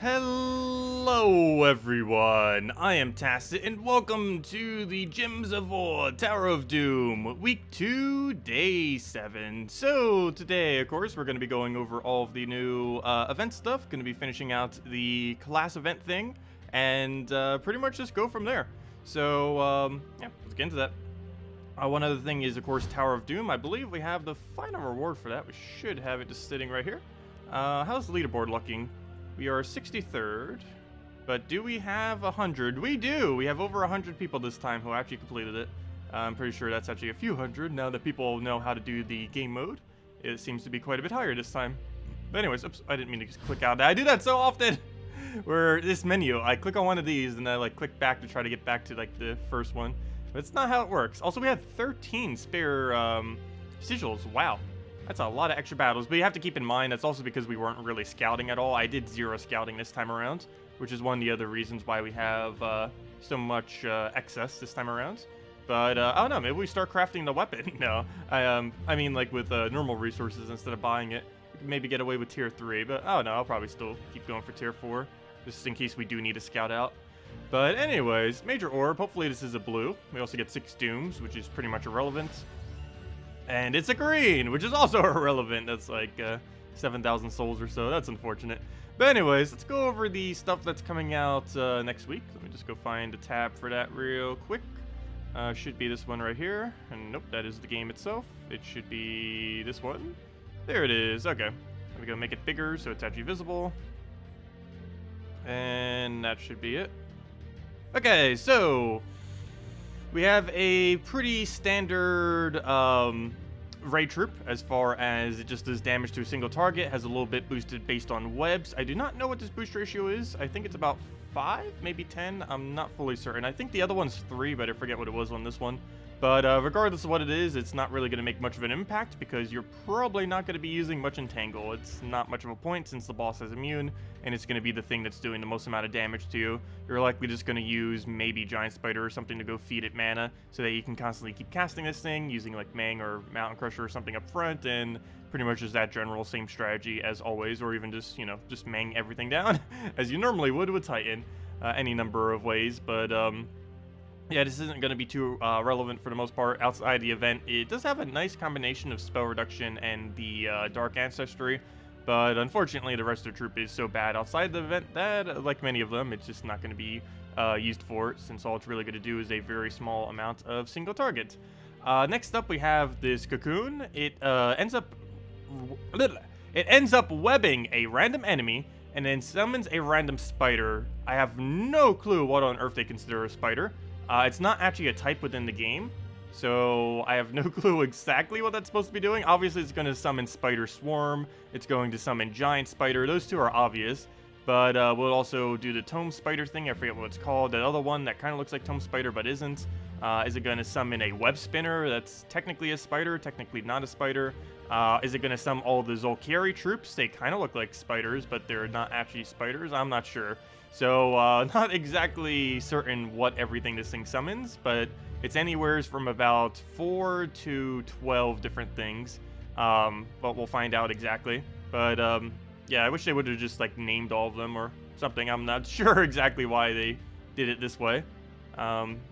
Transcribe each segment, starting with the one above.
Hello everyone, I am Tacet and welcome to the Gems of War Tower of Doom, Week 2, Day 7. So today, of course, we're going to be going over all of the new event stuff, going to be finishing out the class event thing, and pretty much just go from there. So, yeah, let's get into that. One other thing is, of course, Tower of Doom. I believe we have the final reward for that. We should have it just sitting right here. How's the leaderboard looking? We are 63rd, but do we have 100? We do! We have over 100 people this time who actually completed it. I'm pretty sure that's actually a few hundred now that people know how to do the game mode. It seems to be quite a bit higher this time. But anyways, oops, I didn't mean to just click out. I do that so often! Where this menu, I click on one of these and I like click back to try to get back to like the first one. But it's not how it works. Also, we had 13 spare sigils. Wow. That's a lot of extra battles, but you have to keep in mind that's also because we weren't really scouting at all. I did 0 scouting this time around, which is one of the other reasons why we have so much excess this time around. But I don't know, maybe we start crafting the weapon. No, I mean like with normal resources instead of buying it. We can maybe get away with tier 3, but I don't know, I'll probably still keep going for tier 4, just in case we do need to scout out. But anyways, major orb, hopefully this is a blue. We also get 6 dooms, which is pretty much irrelevant. And it's a green, which is also irrelevant. That's like 7,000 souls or so. That's unfortunate. But anyways, let's go over the stuff that's coming out next week. Let me just go find a tab for that real quick. Should be this one right here. And nope, that is the game itself. It should be this one. There it is. Okay. Let me go make it bigger so it's actually visible. And that should be it. Okay, so we have a pretty standard raid troop as far as it just does damage to a single target, has a little bit boosted based on webs. I do not know what this boost ratio is. I think it's about 5, maybe 10. I'm not fully certain. I think the other one's 3, but I forget what it was on this one. But regardless of what it is, it's not really going to make much of an impact because you're probably not going to be using much Entangle. It's not much of a point since the boss is immune, and it's going to be the thing that's doing the most amount of damage to you. You're likely just going to use maybe Giant Spider or something to go feed it mana so that you can constantly keep casting this thing using like Mang or Mountain Crusher or something up front, and pretty much just that general same strategy as always, or even just, you know, just Mang everything down as you normally would with Titan, any number of ways. But yeah, this isn't going to be too relevant for the most part outside the event. It does have a nice combination of spell reduction and the Dark Ancestry, but unfortunately the rest of the troop is so bad outside the event that, like many of them, it's just not going to be used for it, since all it's really going to do is a very small amount of single target. Next up we have this Cocoon. It ends up webbing a random enemy and then summons a random spider. I have no clue what on earth they consider a spider. It's not actually a type within the game, so I have no clue exactly what that's supposed to be doing. Obviously, it's going to summon Spider Swarm. It's going to summon Giant Spider. Those two are obvious, but we'll also do the Tome Spider thing. I forget what it's called. That other one that kind of looks like Tome Spider but isn't. Is it going to summon a Web Spinner that's technically a spider, technically not a spider? Is it going to summon all the Zol Kiri troops? They kind of look like spiders, but they're not actually spiders. I'm not sure. So, not exactly certain what everything this thing summons, but it's anywhere from about 4 to 12 different things. But we'll find out exactly. But, yeah, I wish they would have just, like, named all of them or something. I'm not sure exactly why they did it this way.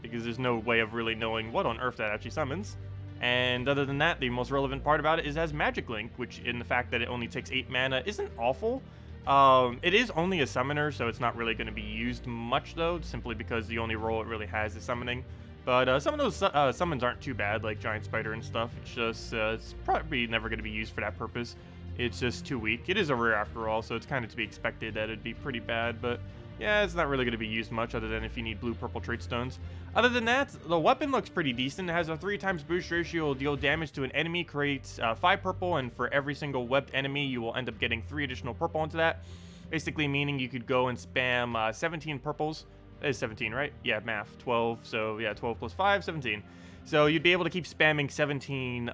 Because there's no way of really knowing what on earth that actually summons. And other than that, the most relevant part about it is it has Magic Link, which in the fact that it only takes 8 mana isn't awful. It is only a summoner, so it's not really going to be used much, though, simply because the only role it really has is summoning. But some of those summons aren't too bad, like Giant Spider and stuff. It's just, it's probably never going to be used for that purpose. It's just too weak. It is a rare after all, so it's kind of to be expected that it'd be pretty bad, but yeah, it's not really going to be used much other than if you need blue-purple trait stones. Other than that, the weapon looks pretty decent. It has a 3x boost ratio, will deal damage to an enemy, creates 5 purple, and for every single webbed enemy, you will end up getting 3 additional purple into that. Basically meaning you could go and spam 17 purples. That is 17, right? Yeah, math. 12, so yeah, 12 plus 5, 17. So you'd be able to keep spamming 17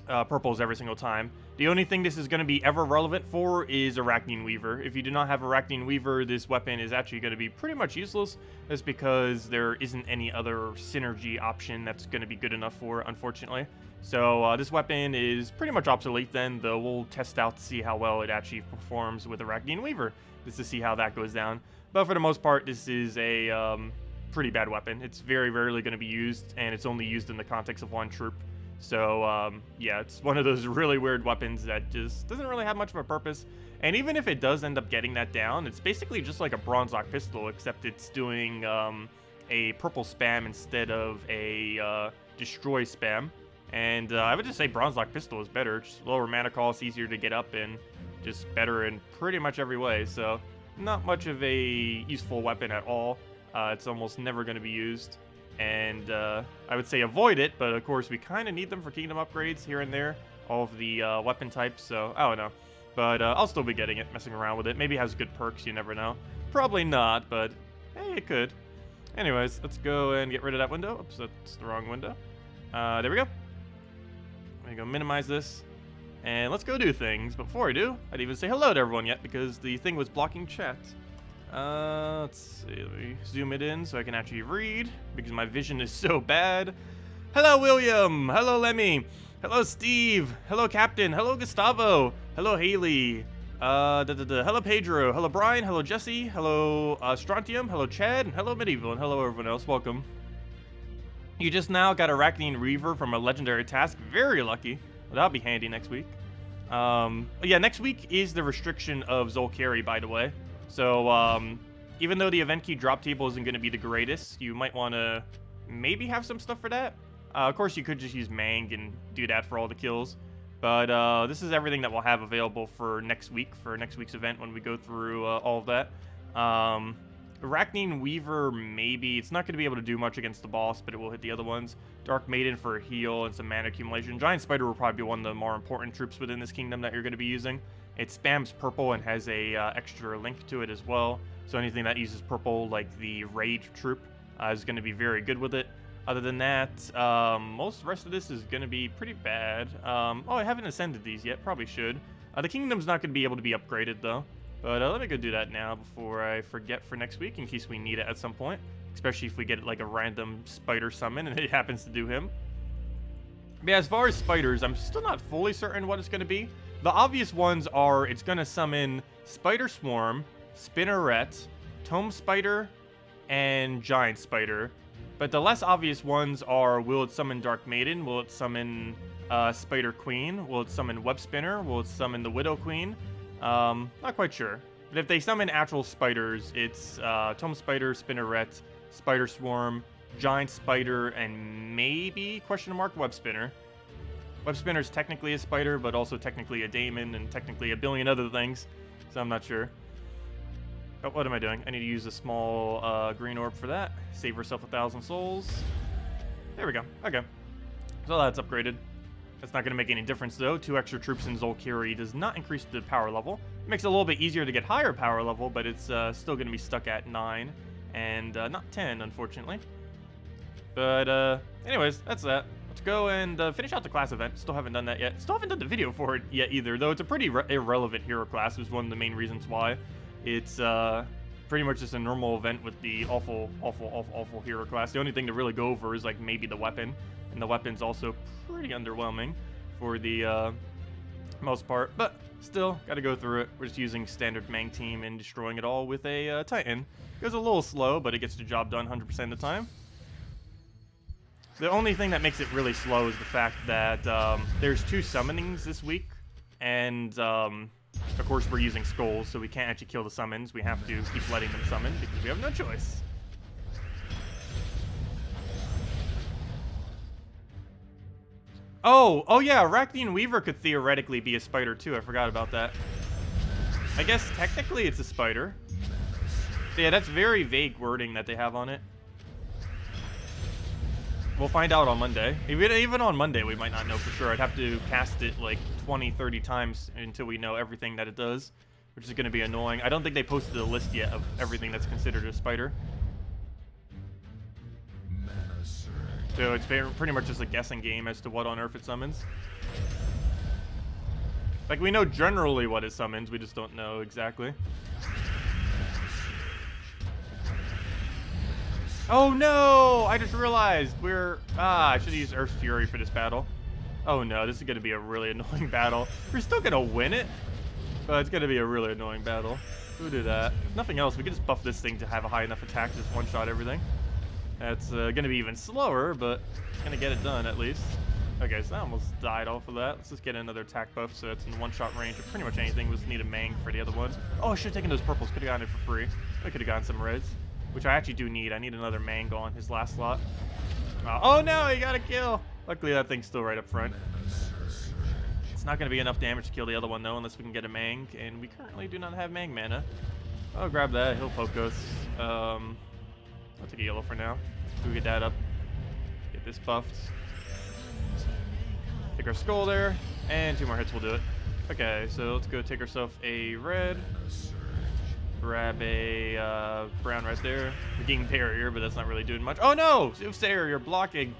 purples every single time. The only thing this is going to be ever relevant for is Arachnean Weaver. If you do not have Arachnean Weaver, this weapon is actually going to be pretty much useless. That's because there isn't any other synergy option that's going to be good enough for it, unfortunately. So this weapon is pretty much obsolete then, though we'll test out to see how well it actually performs with Arachnean Weaver, just to see how that goes down. But for the most part, this is a pretty bad weapon. It's very rarely going to be used, and it's only used in the context of one troop. So yeah, it's one of those really weird weapons that just doesn't really have much of a purpose. And even if it does end up getting that down, it's basically just like a bronze lock pistol, except it's doing a purple spam instead of a destroy spam. And I would just say bronze lock pistol is better. Just lower mana cost, easier to get up, and just better in pretty much every way. So not much of a useful weapon at all. It's almost never going to be used. And I would say avoid it, but of course we kind of need them for kingdom upgrades here and there. All of the weapon types, so I don't know. But I'll still be getting it, messing around with it. Maybe it has good perks, you never know. Probably not, but hey, it could. Anyways, let's go and get rid of that window. Oops, that's the wrong window. There we go. I'm gonna go minimize this. And let's go do things. But before I do, I didn't even say hello to everyone yet because the thing was blocking chat. Let's see, let me zoom it in so I can actually read because my vision is so bad. Hello, William. Hello, Lemmy. Hello, Steve. Hello, Captain. Hello, Gustavo. Hello, Haley. Hello, Pedro. Hello, Brian. Hello, Jesse. Hello, Strontium. Hello, Chad. And hello, Medieval. And hello, everyone else. Welcome. You just now got Arachnean Reaver from a legendary task. Very lucky. Well, that'll be handy next week. Yeah, next week is the restriction of Zol Kiri, by the way. So, even though the event key drop table isn't going to be the greatest, you might want to maybe have some stuff for that. Of course, you could just use Mang and do that for all the kills. But this is everything that we'll have available for next week's event when we go through all of that. Arachnean Weaver, maybe. It's not going to be able to do much against the boss, but it will hit the other ones. Dark Maiden for a heal and some mana accumulation. Giant Spider will probably be one of the more important troops within this kingdom that you're going to be using. It spams purple and has a extra link to it as well. So anything that uses purple, like the Rage troop, is going to be very good with it. Other than that, most of the rest of this is going to be pretty bad. Oh, I haven't ascended these yet. Probably should. The kingdom's not going to be able to be upgraded, though. But let me go do that now before I forget for next week, in case we need it at some point. Especially if we get like a random spider summon and it happens to do him. But yeah, as far as spiders, I'm still not fully certain what it's going to be. The obvious ones are it's going to summon Spider Swarm, Spinneret, Tome Spider, and Giant Spider. But the less obvious ones are, will it summon Dark Maiden? Will it summon Spider Queen? Will it summon Web Spinner? Will it summon the Widow Queen? Not quite sure. But if they summon actual spiders, it's Tome Spider, Spinneret, Spider Swarm, Giant Spider, and maybe, question mark, Web Spinner. Web Spinner is technically a spider, but also technically a daemon, and technically a billion other things. So I'm not sure. But what am I doing? I need to use a small green orb for that. Save herself 1,000 souls. There we go. Okay. So that's upgraded. That's not going to make any difference, though. 2 extra troops in Zol Kiri does not increase the power level. It makes it a little bit easier to get higher power level, but it's still going to be stuck at 9. And not 10, unfortunately. But anyways, that's that. Let's go and finish out the class event. Still haven't done that yet. Still haven't done the video for it yet either, though it's a pretty irrelevant hero class. Is one of the main reasons why. It's pretty much just a normal event with the awful hero class. The only thing to really go over is like maybe the weapon. And the weapon's also pretty underwhelming for the most part. But still, gotta go through it. We're just using standard Mang team and destroying it all with a Titan. Goes a little slow, but it gets the job done 100% of the time. The only thing that makes it really slow is the fact that there's 2 summonings this week. And of course we're using skulls, so we can't actually kill the summons. We have to keep letting them summon because we have no choice. Oh yeah, Arachnean Weaver could theoretically be a spider too. I forgot about that. I guess technically it's a spider. So yeah, that's very vague wording that they have on it. We'll find out on Monday. Even on Monday, we might not know for sure. I'd have to cast it like 20, 30 times until we know everything that it does, which is going to be annoying. I don't think they posted a list yet of everything that's considered a spider. So it's pretty much just a guessing game as to what on earth it summons. Like, we know generally what it summons, we just don't know exactly. Oh no! I just realized I should have used Earth's Fury for this battle. Oh no, this is going to be a really annoying battle. We're still going to win it, but it's going to be a really annoying battle. We'll do that. If nothing else, we could just buff this thing to have a high enough attack to just one-shot everything. That's going to be even slower, but it's going to get it done at least. Okay, so I almost died off of that. Let's just get another attack buff so it's in one-shot range of pretty much anything. We just need a mang for the other one. Oh, I should have taken those purples. Could have gotten it for free. I could have gotten some reds, which I actually do need. I need another mang on his last slot. Oh no, he got a kill. Luckily, that thing's still right up front. It's not going to be enough damage to kill the other one, though, unless we can get a mang, and we currently do not have mang mana. I'll grab that. He'll poke us. I'll take a yellow for now. We get that up. Get this buffed. Take our skull there, and 2 more hits will do it. Okay, so let's go take ourselves a red. Grab a brown right there. We're getting barrier, but that's not really doing much. Oh no! Soothsayer, you're blocking.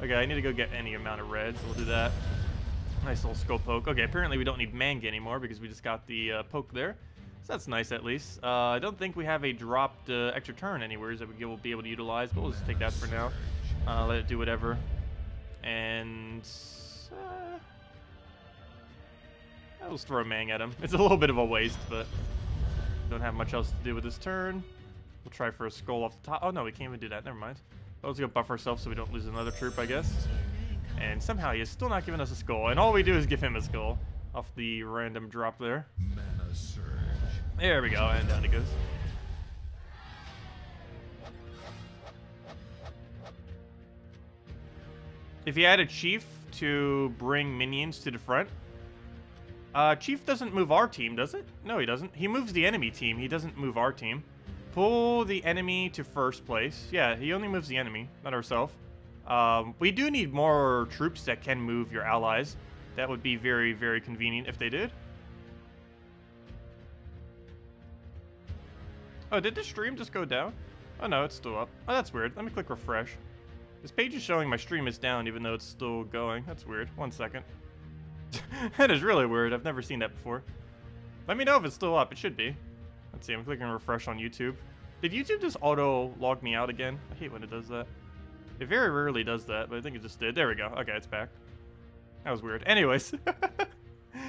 Okay, I need to go get any amount of red, so we'll do that. Nice little skull poke. Okay, apparently we don't need manga anymore because we just got the poke there. So that's nice at least. I don't think we have a dropped extra turn anywhere that we will be able to utilize, but we'll just take that for now. Let it do whatever. And I'll just throw a mang at him. It's a little bit of a waste, but don't have much else to do with this turn. We'll try for a skull off the top. Oh no, we can't even do that. Never mind. Let's go buff ourselves so we don't lose another troop, I guess. And somehow he is still not giving us a skull. And all we do is give him a skull off the random drop there. There we go, and down he goes. If you add a chief to bring minions to the front, Chief doesn't move our team, does it? No, he doesn't. He moves the enemy team. He doesn't move our team. Pull the enemy to first place. Yeah, he only moves the enemy, not ourselves. We do need more troops that can move your allies. That would be very, very convenient if they did. Oh, did the stream just go down? Oh no, it's still up. Oh, that's weird. Let me click refresh. This page is showing my stream is down even though it's still going. That's weird. 1 second. That is really weird. I've never seen that before. Let me know if it's still up. It should be. Let's see. I'm clicking refresh on YouTube. Did YouTube just auto log me out again? I hate when it does that. It very rarely does that, but I think it just did. There we go. Okay, it's back. That was weird. Anyways.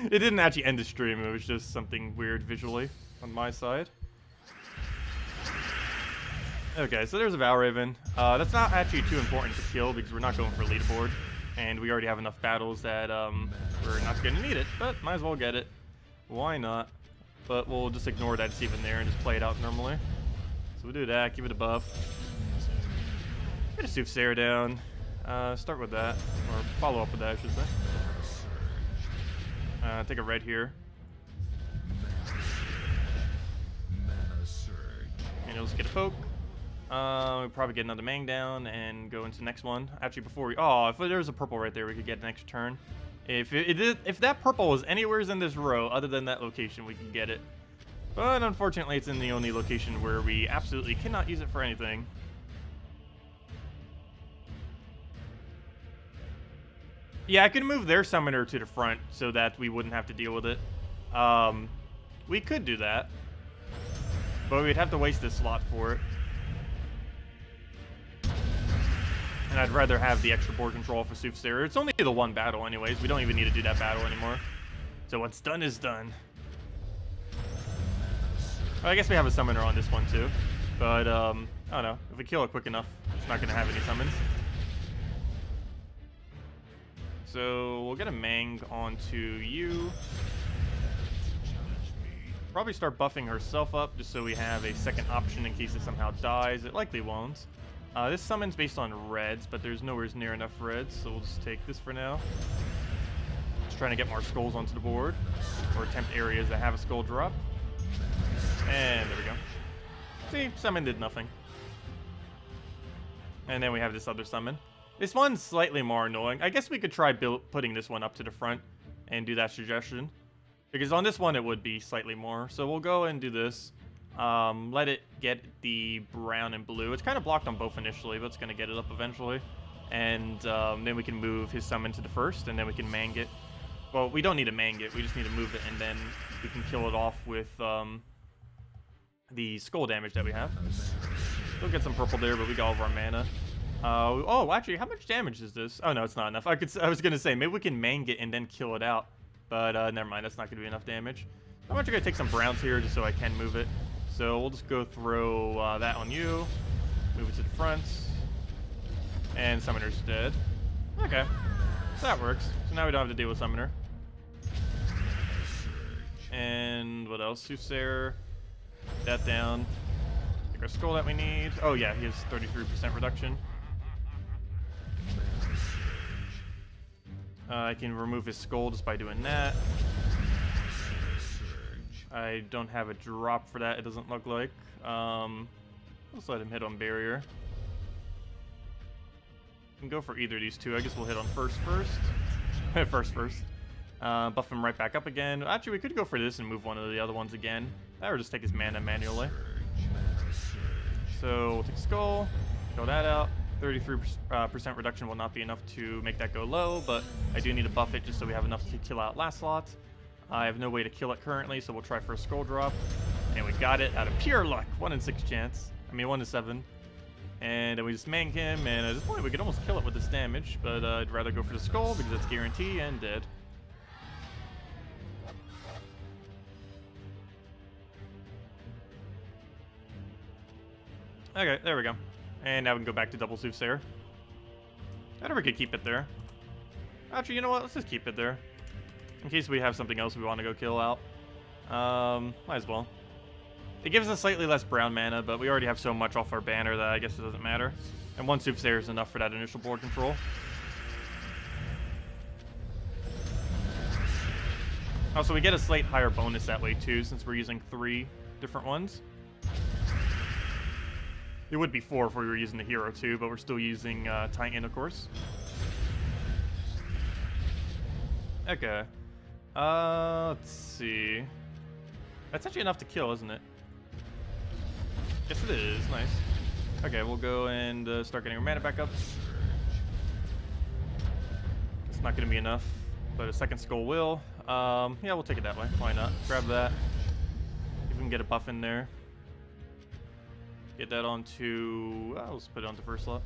It didn't actually end the stream. It was just something weird visually on my side. Okay, so there's a Valraven. That's not actually too important to kill because we're not going for leaderboard. And we already have enough battles that we're not going to need it, but might as well get it. Why not? But we'll just ignore that it's even there and just play it out normally. So we'll do that, give it a buff. Get a Soothsayer down. Start with that, or follow up with that, I should say. Take a red here. And let's get a poke. We'll probably get another mang down and go into the next one. Actually, before we... Oh, if there was a purple right there, we could get an extra turn. If that purple was anywhere in this row other than that location, we could get it. But unfortunately, it's in the only location where we absolutely cannot use it for anything. Yeah, I could move their summoner to the front so that we wouldn't have to deal with it. We could do that. But we'd have to waste this slot for it. And I'd rather have the extra board control for Soothsayer. It's only the one battle anyways. We don't even need to do that battle anymore. So what's done is done. Well, I guess we have a summoner on this one too. But, I don't know. If we kill it quick enough, it's not going to have any summons. So we'll get a mang onto you. Probably start buffing herself up just so we have a second option in case it somehow dies. It likely won't. This summon's based on reds, but there's nowhere near enough reds, so we'll just take this for now. Just trying to get more skulls onto the board, or attempt areas that have a skull drop. And there we go. See, summon did nothing. And then we have this other summon. This one's slightly more annoying. I guess we could try putting this one up to the front and do that suggestion. Because on this one, it would be slightly more. So we'll go and do this. Let it get the brown and blue. It's kind of blocked on both initially, but it's going to get it up eventually. And then we can move his summon to the first, and then we can mang it. Well, we don't need to mang it. We just need to move it, and then we can kill it off with the skull damage that we have. We'll get some purple there, but we got all of our mana. Oh, actually, how much damage is this? Oh, no, it's not enough. I was going to say, maybe we can mang it and then kill it out. But, never mind. That's not going to be enough damage. I'm actually going to take some browns here just so I can move it. So we'll just go throw that on you. Move it to the front. And Summoner's dead. Okay. So that works. So now we don't have to deal with Summoner. And what else? Soothsayer. That down. Take our skull that we need. Oh, yeah. He has 33% reduction. I can remove his skull just by doing that. I don't have a drop for that, it doesn't look like. Let's let him hit on barrier. We can go for either of these two. I guess we'll hit on first. Buff him right back up again. Actually, we could go for this and move one of the other ones again. Or just take his mana manually. So we'll take skull, kill that out. 33% reduction will not be enough to make that go low, but I do need to buff it just so we have enough to kill out last slot. I have no way to kill it currently, so we'll try for a skull drop. And we got it out of pure luck. 1 in 6 chance. I mean, 1 in 7. And then we just mang him, and at this point we could almost kill it with this damage, but I'd rather go for the skull because it's guarantee and dead. Okay, there we go. And now we can go back to double Soothsayer. I never could keep it there. Actually, you know what? Let's just keep it there. In case we have something else we want to go kill out. Might as well. It gives us slightly less brown mana, but we already have so much off our banner that I guess it doesn't matter. And 1 Soothsayer is enough for that initial board control. Also, we get a slight higher bonus that way too, since we're using 3 different ones. It would be 4 if we were using the hero too, but we're still using Titan, of course. Okay. Let's see. That's actually enough to kill, isn't it? Yes, it is. Nice. Okay, we'll go and start getting our mana back up. It's not going to be enough, but a second skull will. Yeah, we'll take it that way. Why not? Grab that. If we can get a buff in there. Get that onto... let's put it onto first slot.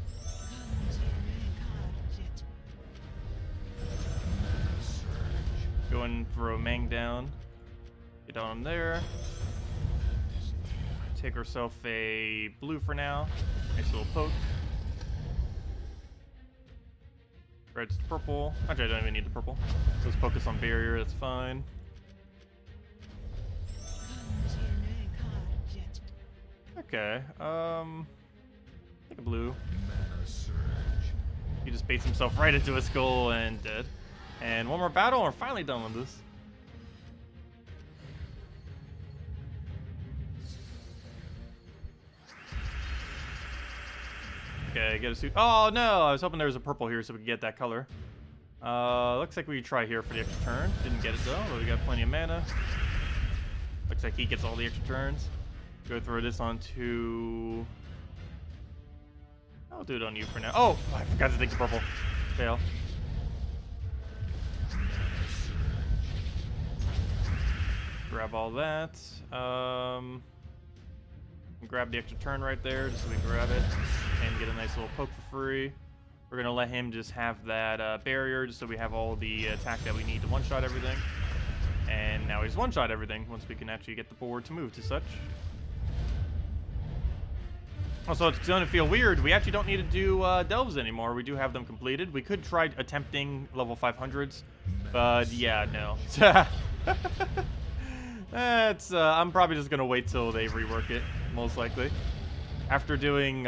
Go and throw Mang down. Get on there. Take ourselves a blue for now. Nice little poke. Red's purple. Actually, I don't even need the purple. Let's focus on barrier, that's fine. Okay, take a blue. He just baits himself right into a skull and dead. And one more battle, and we're finally done with this. Okay, get a suit. Oh no, I was hoping there was a purple here so we could get that color. Looks like we try here for the extra turn. Didn't get it though, but we got plenty of mana. Looks like he gets all the extra turns. Go throw this onto... I'll do it on you for now. Oh, I forgot to take the purple. Fail. Grab all that. Grab the extra turn right there just so we can grab it and get a nice little poke for free. We're going to let him just have that barrier just so we have all the attack that we need to one-shot everything. And now he's one-shot everything once we can actually get the board to move to such. Also, it's going to feel weird. We actually don't need to do delves anymore. We do have them completed. We could try attempting level 500s, but yeah, no. That's I'm probably just gonna wait till they rework it, most likely. After doing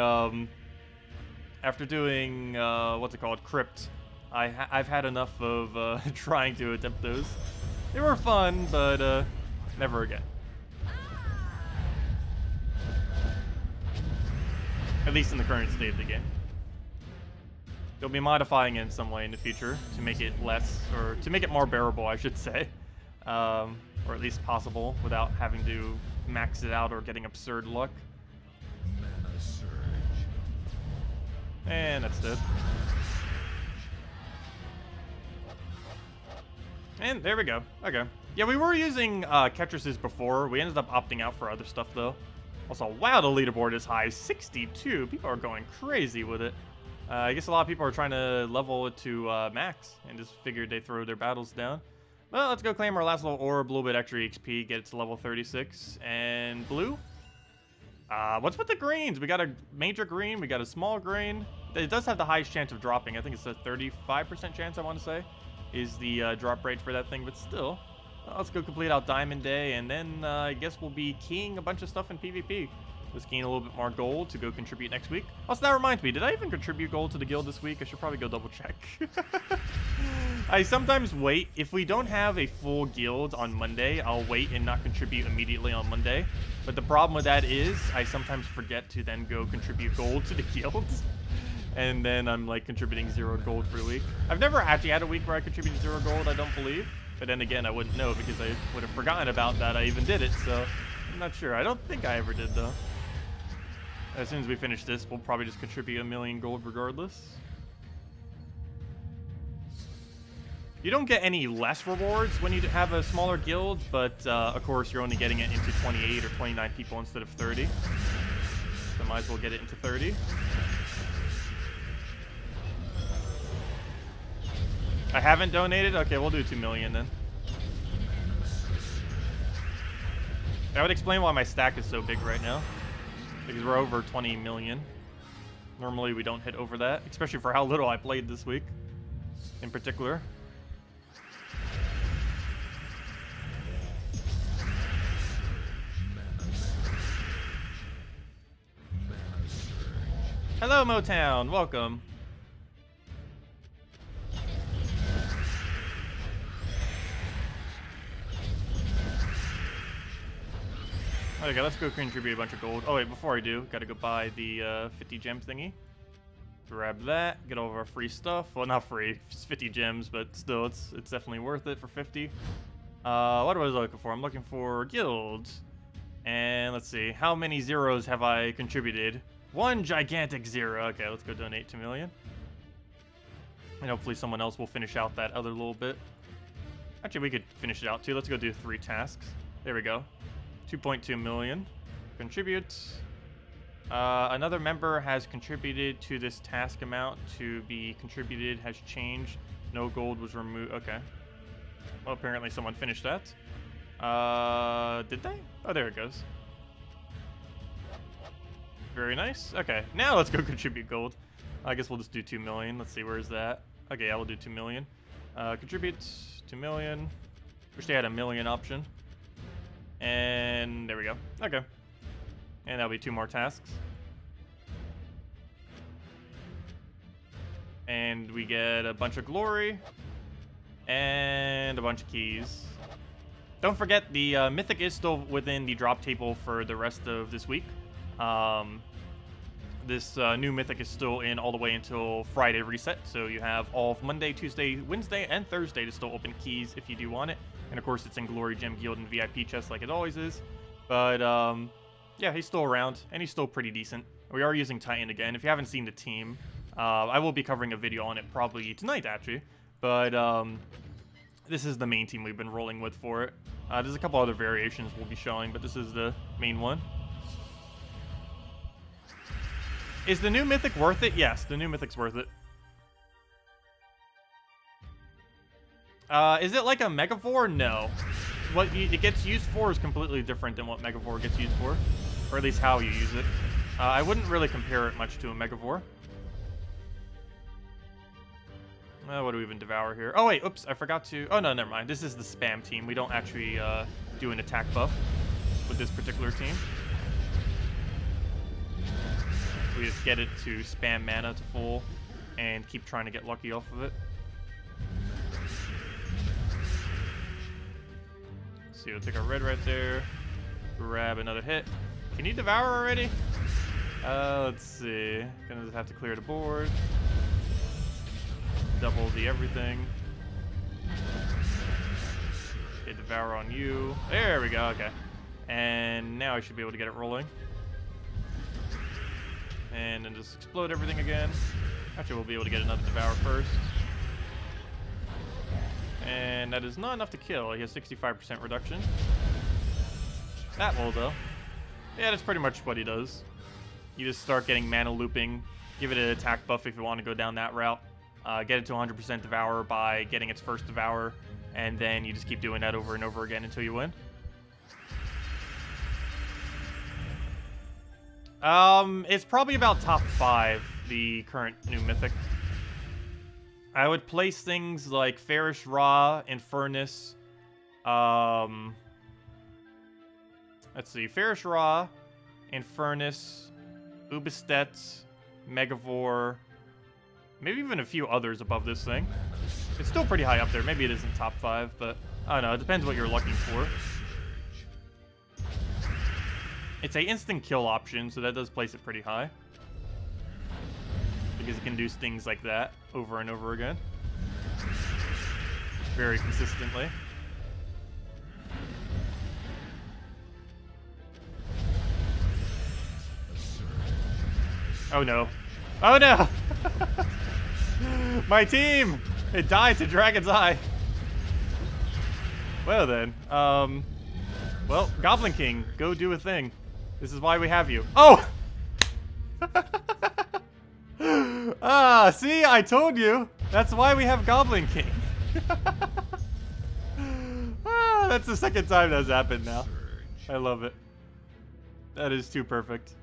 what's it called, Crypt, I've had enough of trying to attempt those. They were fun, but never again. At least in the current state of the game. They'll be modifying it in some way in the future to make it less, or to make it more bearable, I should say. Or at least possible without having to max it out or getting absurd luck. And that's dead. And there we go. Okay. Yeah, we were using Ketruses before. We ended up opting out for other stuff, though. Also, wow, the leaderboard is high. 62. People are going crazy with it. I guess a lot of people are trying to level it to max and just figured they throw their battles down. Well, let's go claim our last little orb, a little bit extra XP, get it to level 36. And blue? What's with the greens? We got a major green, we got a small green. It does have the highest chance of dropping. I think it's a 35% chance, I want to say, is the drop rate for that thing, but still. Let's go complete out Diamond Day, and then I guess we'll be keying a bunch of stuff in PvP. Let's gain a little bit more gold to go contribute next week. Also, that reminds me, did I even contribute gold to the guild this week? I should probably go double check. I sometimes wait. If we don't have a full guild on Monday, I'll wait and not contribute immediately on Monday. But the problem with that is I sometimes forget to then go contribute gold to the guilds. And then I'm like contributing 0 gold for a week. I've never actually had a week where I contributed 0 gold, I don't believe. But then again, I wouldn't know because I would have forgotten about that I even did it. So I'm not sure. I don't think I ever did though. As soon as we finish this, we'll probably just contribute 1,000,000 gold regardless. You don't get any less rewards when you have a smaller guild, but of course you're only getting it into 28 or 29 people instead of 30. So might as well get it into 30. I haven't donated? Okay, we'll do 2 million then. That would explain why my stack is so big right now. Because we're over 20 million. Normally we don't hit over that, especially for how little I played this week in particular. Hello Motown, welcome. Okay, let's go contribute a bunch of gold. Oh wait, before I do, gotta go buy the 50 gem thingy. Grab that, get all of our free stuff. Well, not free, it's 50 gems, but still, it's definitely worth it for 50. What was I looking for? I'm looking for guilds. And let's see, how many zeros have I contributed? 1 gigantic 0. Okay, let's go donate 2 million. And hopefully someone else will finish out that other little bit. Actually, we could finish it out too. Let's go do 3 tasks. There we go. 2.2 million. Contribute. Another member has contributed to this task amount to be contributed has changed. No gold was removed. Okay. Well, apparently someone finished that. Did they? Oh, there it goes. Very nice. Okay, now let's go contribute gold. I guess we'll just do 2 million. Let's see, where is that? Okay, yeah, we'll do 2 million. Contribute 2 million. Wish they had a million option. And there we go. Okay. And that'll be 2 more tasks. And we get a bunch of glory. And a bunch of keys. Don't forget, the Mythic is still within the drop table for the rest of this week. This new Mythic is still in all the way until Friday reset. So you have all of Monday, Tuesday, Wednesday, and Thursday to still open keys if you do want it. And of course, it's in Glory Gem Guild and VIP chest like it always is. But yeah, he's still around, and he's still pretty decent. We are using Titan again. If you haven't seen the team, I will be covering a video on it probably tonight, actually. But this is the main team we've been rolling with for it. There's a couple other variations we'll be showing, but this is the main one. Is the new Mythic worth it? Yes, the new Mythic's worth it. Is it like a Megavore? No. What it gets used for is completely different than what Megavore gets used for. Or at least how you use it. I wouldn't really compare it much to a Megavore. What do we even devour here? Oh wait, oops, I forgot to... Oh no, never mind. This is the spam team. We don't actually do an attack buff with this particular team. We just get it to spam mana to full and keep trying to get lucky off of it. Let's see, we'll take our red right there. Grab another hit. Can you devour already? Let's see. Gonna just have to clear the board. Double the everything. Okay, devour on you. There we go, okay. And now I should be able to get it rolling. And then just explode everything again. Actually, we'll be able to get another devour first. And that is not enough to kill. He has 65% reduction. That will, though. Yeah, that's pretty much what he does. You just start getting mana looping Give it an attack buff if you want to go down that route. Get it to 100% Devour by getting its first Devour, and then you just keep doing that over and over again until you win. It's probably about top 5, the current new Mythic. I would place things like Fairish Ra, Infernus. Let's see, Fairish Ra, Infernus, Ubistet, Megavore, maybe even a few others above this thing. It's still pretty high up there. Maybe it isn't top 5, but I don't know. It depends what you're looking for. It's a instant kill option, so that does place it pretty high. Because it can do things like that over and over again. Very consistently. Oh no. Oh no! My team! It died to Dragon's Eye. Well then, well, Goblin King, go do a thing. This is why we have you. Oh! Ah, see, I told you. That's why we have Goblin King. Ah, that's the second time that's happened now. I love it. That is too perfect.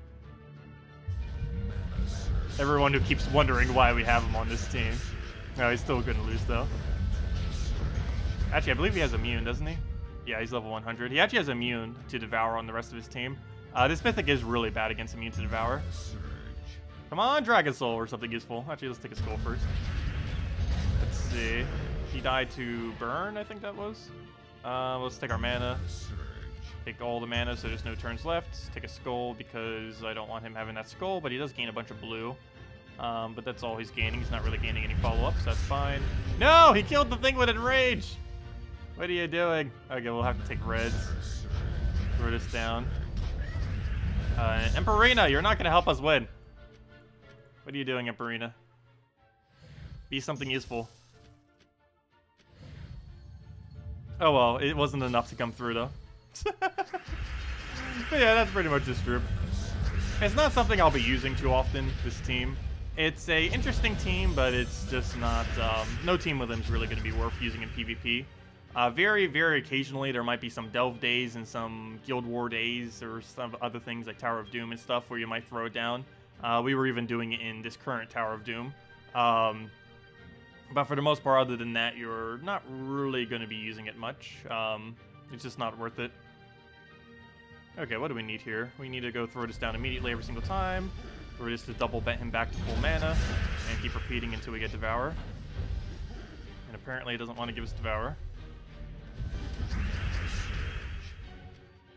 Everyone who keeps wondering why we have him on this team. No, he's still gonna lose though. Actually, I believe he has immune, doesn't he? Yeah, he's level 100. He actually has immune to Devour on the rest of his team. This Mythic is really bad against immune to Devour. Come on, Dragon Soul or something useful. Actually, let's take a skull first. Let's see. He died to burn, I think that was. Let's take our mana. Take all the mana so there's no turns left. Take a skull because I don't want him having that skull, but he does gain a bunch of blue. But that's all he's gaining. He's not really gaining any follow-ups. That's fine. No! He killed the thing with Enrage! What are you doing? Okay, we'll have to take reds. Throw this down. Emperina, you're not going to help us win. What are you doing, Emperina? Be something useful. Oh well, it wasn't enough to come through though. But yeah, that's pretty much this group. It's not something I'll be using too often, this team. It's a interesting team, but it's just not... no team with them is really going to be worth using in PvP. Very, very occasionally, there might be some Delve days and some Guild War days or some other things like Tower of Doom and stuff where you might throw it down. We were even doing it in this current Tower of Doom. But for the most part, other than that, you're not really going to be using it much. It's just not worth it. Okay, what do we need here? We need to go throw this down immediately every single time. Throw this to double bet him back to full mana. And keep repeating until we get Devour. And apparently it doesn't want to give us Devour.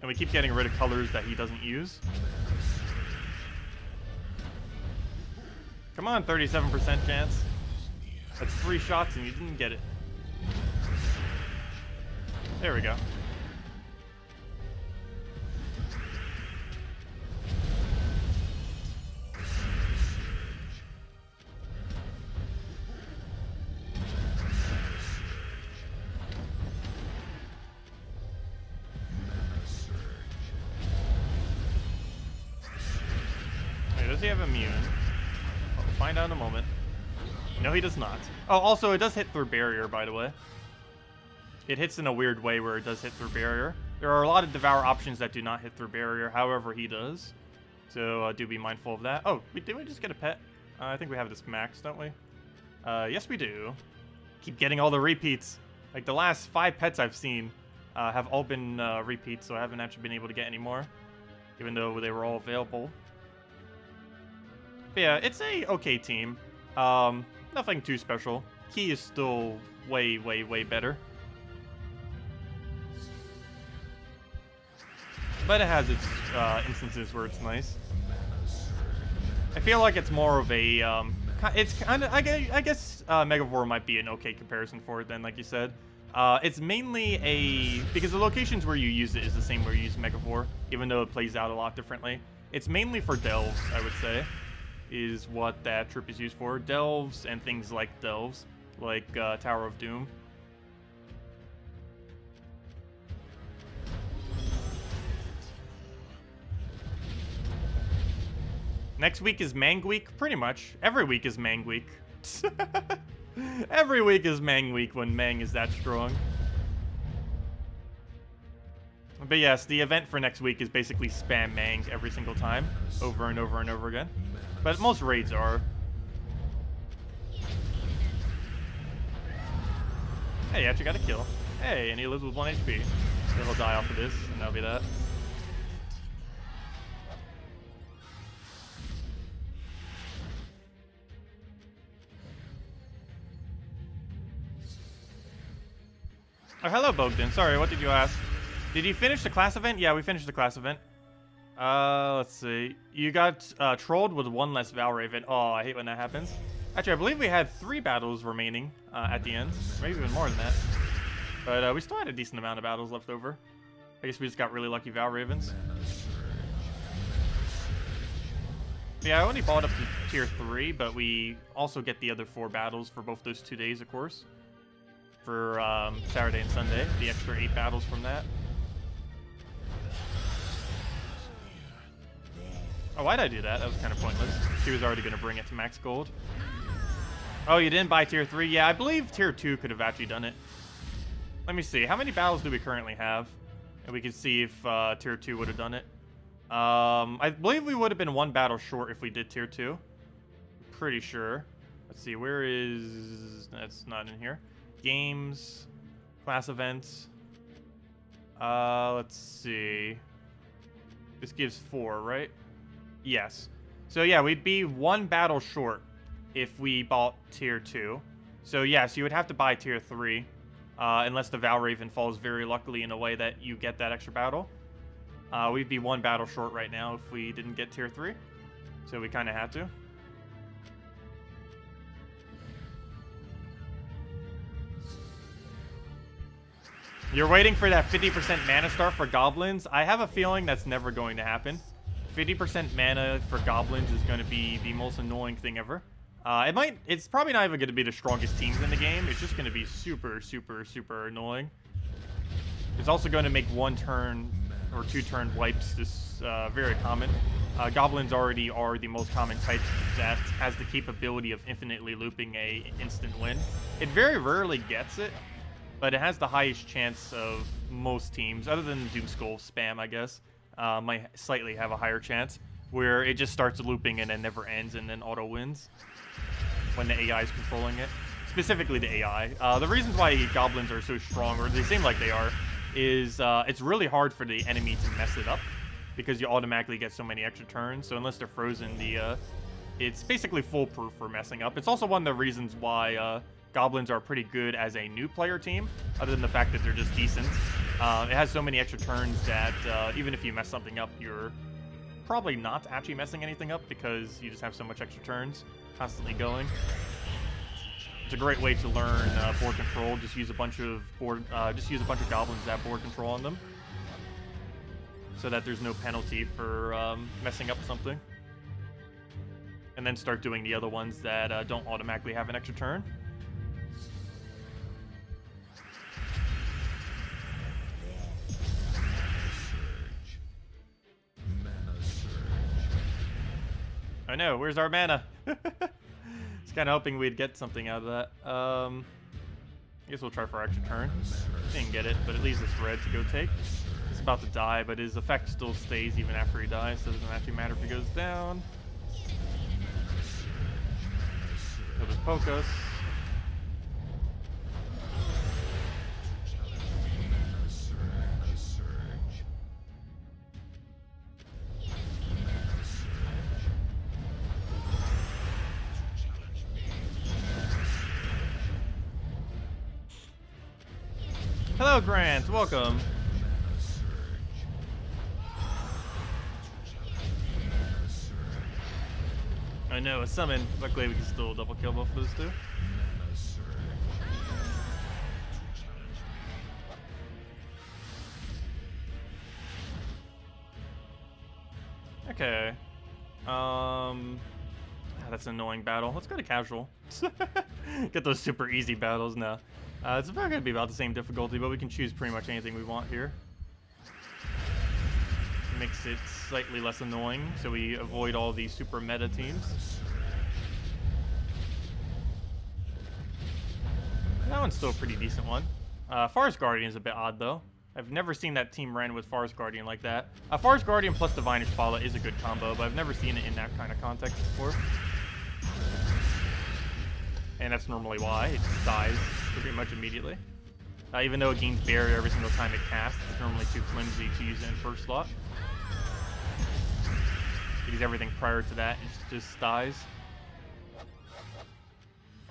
And we keep getting rid of colors that he doesn't use. Come on, 37% chance. That's 3 shots and you didn't get it. There we go. Wait, does he have immune? We'll find out in a moment. No, he does not. Oh, also, it does hit through barrier, by the way. It hits in a weird way where it does hit through barrier. There are a lot of Devour options that do not hit through barrier, however he does. So do be mindful of that. Oh, did we just get a pet? I think we have this max, don't we? Yes, we do. Keep getting all the repeats. Like, the last 5 pets I've seen have all been repeats, so I haven't actually been able to get any more, even though they were all available. But yeah, it's a okay team. Nothing too special. Key is still way, way, way better. But it has its instances where it's nice. I feel like it's more of a... it's kind of... I guess Megavore might be an okay comparison for it then, like you said. It's mainly a... Because the locations where you use it is the same where you use Megavore, even though it plays out a lot differently. It's mainly for delves, I would say, is what that troop is used for. Delves and things like delves, like Tower of Doom. Next week is Mang Week, pretty much. Every week is Mang Week. Every week is Mang Week when Mang is that strong. But yes, the event for next week is basically spam Mang every single time, over and over and over again. But most raids are. Hey, actually got a kill. Hey, and he lives with 1 HP. So he'll die off of this, and that'll be that. Oh, hello, Bogdan. Sorry, what did you ask? Did you finish the class event? Yeah, we finished the class event. Let's see. You got trolled with 1 less Valraven. Oh, I hate when that happens. Actually, I believe we had 3 battles remaining at the end. Maybe even more than that. But we still had a decent amount of battles left over. I guess we just got really lucky Valravens. Yeah, I only bought up to tier 3, but we also get the other 4 battles for both those 2 days, of course. For Saturday and Sunday, the extra 8 battles from that. Oh, why'd I do that? That was kind of pointless. She was already going to bring it to max gold. Oh, you didn't buy tier 3? Yeah, I believe tier 2 could have actually done it. Let me see. How many battles do we currently have? And we can see if tier 2 would have done it. I believe we would have been 1 battle short if we did tier 2. Pretty sure. Let's see. Where is... That's not in here. Games, class events. Let's see. This gives 4, right? Yes. So yeah, we'd be 1 battle short if we bought tier 2. So yes, you would have to buy tier 3, unless the Valraven falls very luckily in a way that you get that extra battle. We'd be 1 battle short right now if we didn't get tier 3. So we kind of had to. You're waiting for that 50% mana star for goblins? I have a feeling that's never going to happen. 50% mana for goblins is going to be the most annoying thing ever. It's probably not even going to be the strongest teams in the game. It's just going to be super, super, super annoying. It's also going to make 1-turn or 2-turn wipes just very common. Goblins already are the most common type that has the capability of infinitely looping a instant win. It very rarely gets it, but it has the highest chance of most teams, other than Doomskull spam, I guess, might slightly have a higher chance, where it just starts looping and then never ends and then auto wins when the AI is controlling it. Specifically the AI. The reasons why goblins are so strong, or they seem like they are, is it's really hard for the enemy to mess it up, because you automatically get so many extra turns, so unless they're frozen, it's basically foolproof for messing up. It's also one of the reasons why goblins are pretty good as a new player team, other than the fact that they're just decent. It has so many extra turns that even if you mess something up, you're probably not actually messing anything up, because you just have so much extra turns constantly going. It's a great way to learn board control. Just use a bunch of goblins that have board control on them, so that there's no penalty for messing up something. And then start doing the other ones that don't automatically have an extra turn. I know, where's our mana? It's kind of hoping we'd get something out of that. I guess we'll try for our extra turn. Didn't get it, but it leaves this red to go take. He's about to die, but his effect still stays even after he dies, so it doesn't actually matter if he goes down. He'll just poke us. Hello, Grant. Welcome. I know, a summon. Luckily, we can still double kill both of those two. Okay. That's an annoying battle. Let's go to casual. Get those super easy battles now. It's probably going to be about the same difficulty, but we can choose pretty much anything we want here. makes it slightly less annoying, so we avoid all these super meta teams. That one's still a pretty decent one. Forest Guardian is a bit odd, though. I've never seen that team ran with Forest Guardian like that. Forest Guardian plus Divinish Pala is a good combo, but I've never seen it in that kind of context before. And that's normally why. It just dies pretty much immediately. Even though it gains barrier every single time it casts, it's normally too flimsy to use it in first slot. Because everything prior to that just dies.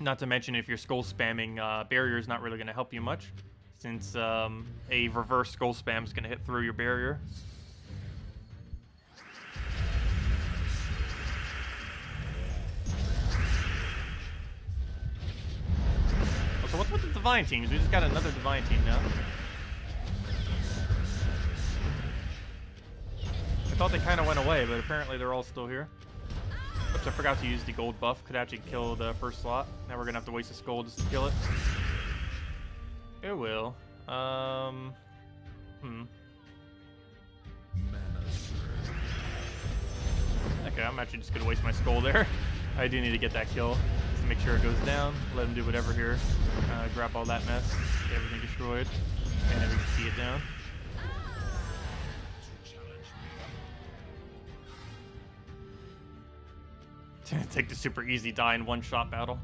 Not to mention, if you're skull spamming, barrier is not really going to help you much, since a reverse skull spam is going to hit through your barrier. So what's with the Divine teams? We just got another Divine team now. I thought they kind of went away, but apparently they're all still here. Oops, I forgot to use the gold buff. Could actually kill the first slot. Now we're gonna have to waste a skull just to kill it. It will. Okay, I'm actually just gonna waste my skull there. I do need to get that kill just to make sure it goes down. Let him do whatever here. Grab all that mess. Get everything destroyed. And then we can see it down. Take the super easy die in one-shot battle.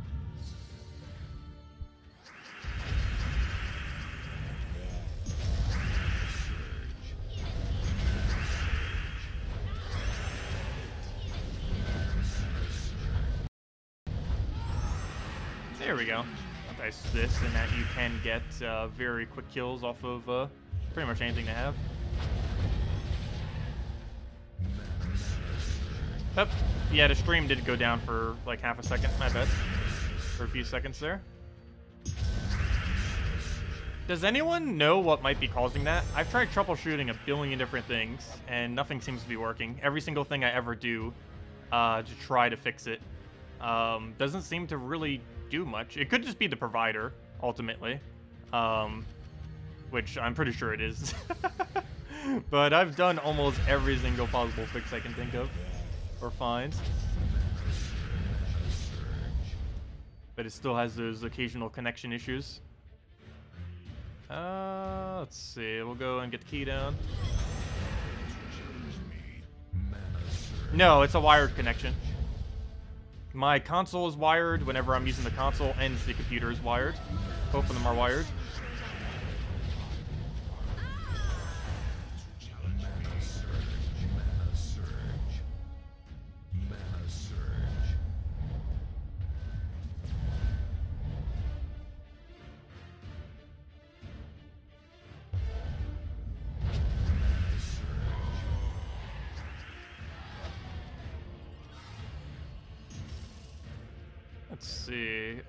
There we go. Nice this, and that you can get very quick kills off of pretty much anything they have. Oh, yeah, the stream did go down for like half a second, my bad. For a few seconds there. Does anyone know what might be causing that? I've tried troubleshooting a billion different things, and nothing seems to be working. Every single thing I ever do to try to fix it doesn't seem to really do much. It could just be the provider, ultimately, which I'm pretty sure it is. But I've done almost every single possible fix I can think of. Or find. But it still has those occasional connection issues. Let's see. We'll go and get the key down. No, it's a wired connection. My console is wired whenever I'm using the console, and the computer is wired. Both of them are wired. Let's see.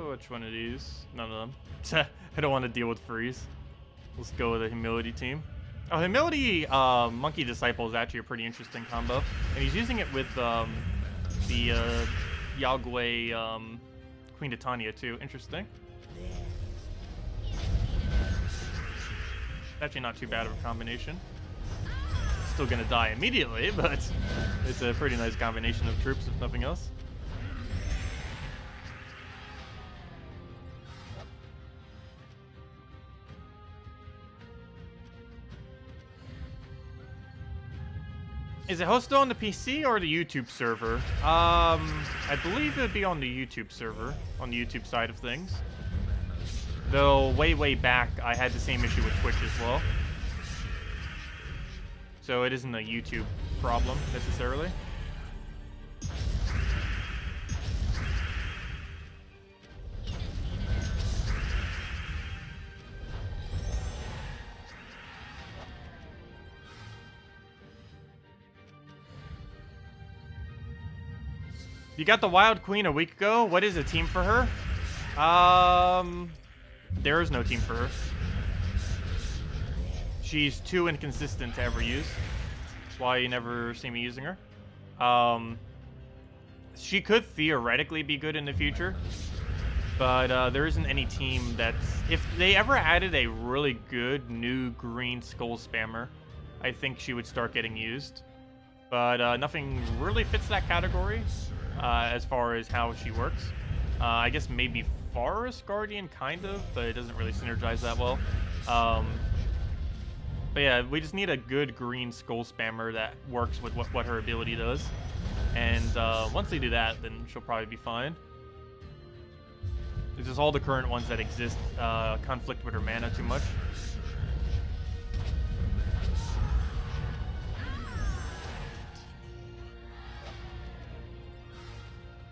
Which one of these? None of them. I don't want to deal with freeze. Let's go with the humility team. Oh, humility monkey disciple is actually a pretty interesting combo, and he's using it with the Yagway Queen Titania too. Interesting. Actually, not too bad of a combination. Still gonna die immediately, but it's a pretty nice combination of troops, if nothing else. Is it hosted on the PC or the YouTube server? I believe it would be on the YouTube server, on the YouTube side of things. Though, way back, I had the same issue with Twitch as well. So it isn't a YouTube problem, necessarily. You got the Wild Queen a week ago. What is a team for her? There is no team for her. She's too inconsistent to ever use. That's why you never see me using her. She could theoretically be good in the future, but there isn't any team that's... If they ever added a really good new green skull spammer, I think she would start getting used. But nothing really fits that category as far as how she works. I guess maybe Forest Guardian, kind of, but it doesn't really synergize that well. But yeah, we just need a good green skull spammer that works with what her ability does. And once they do that, then she'll probably be fine. It's just all the current ones that exist conflict with her mana too much.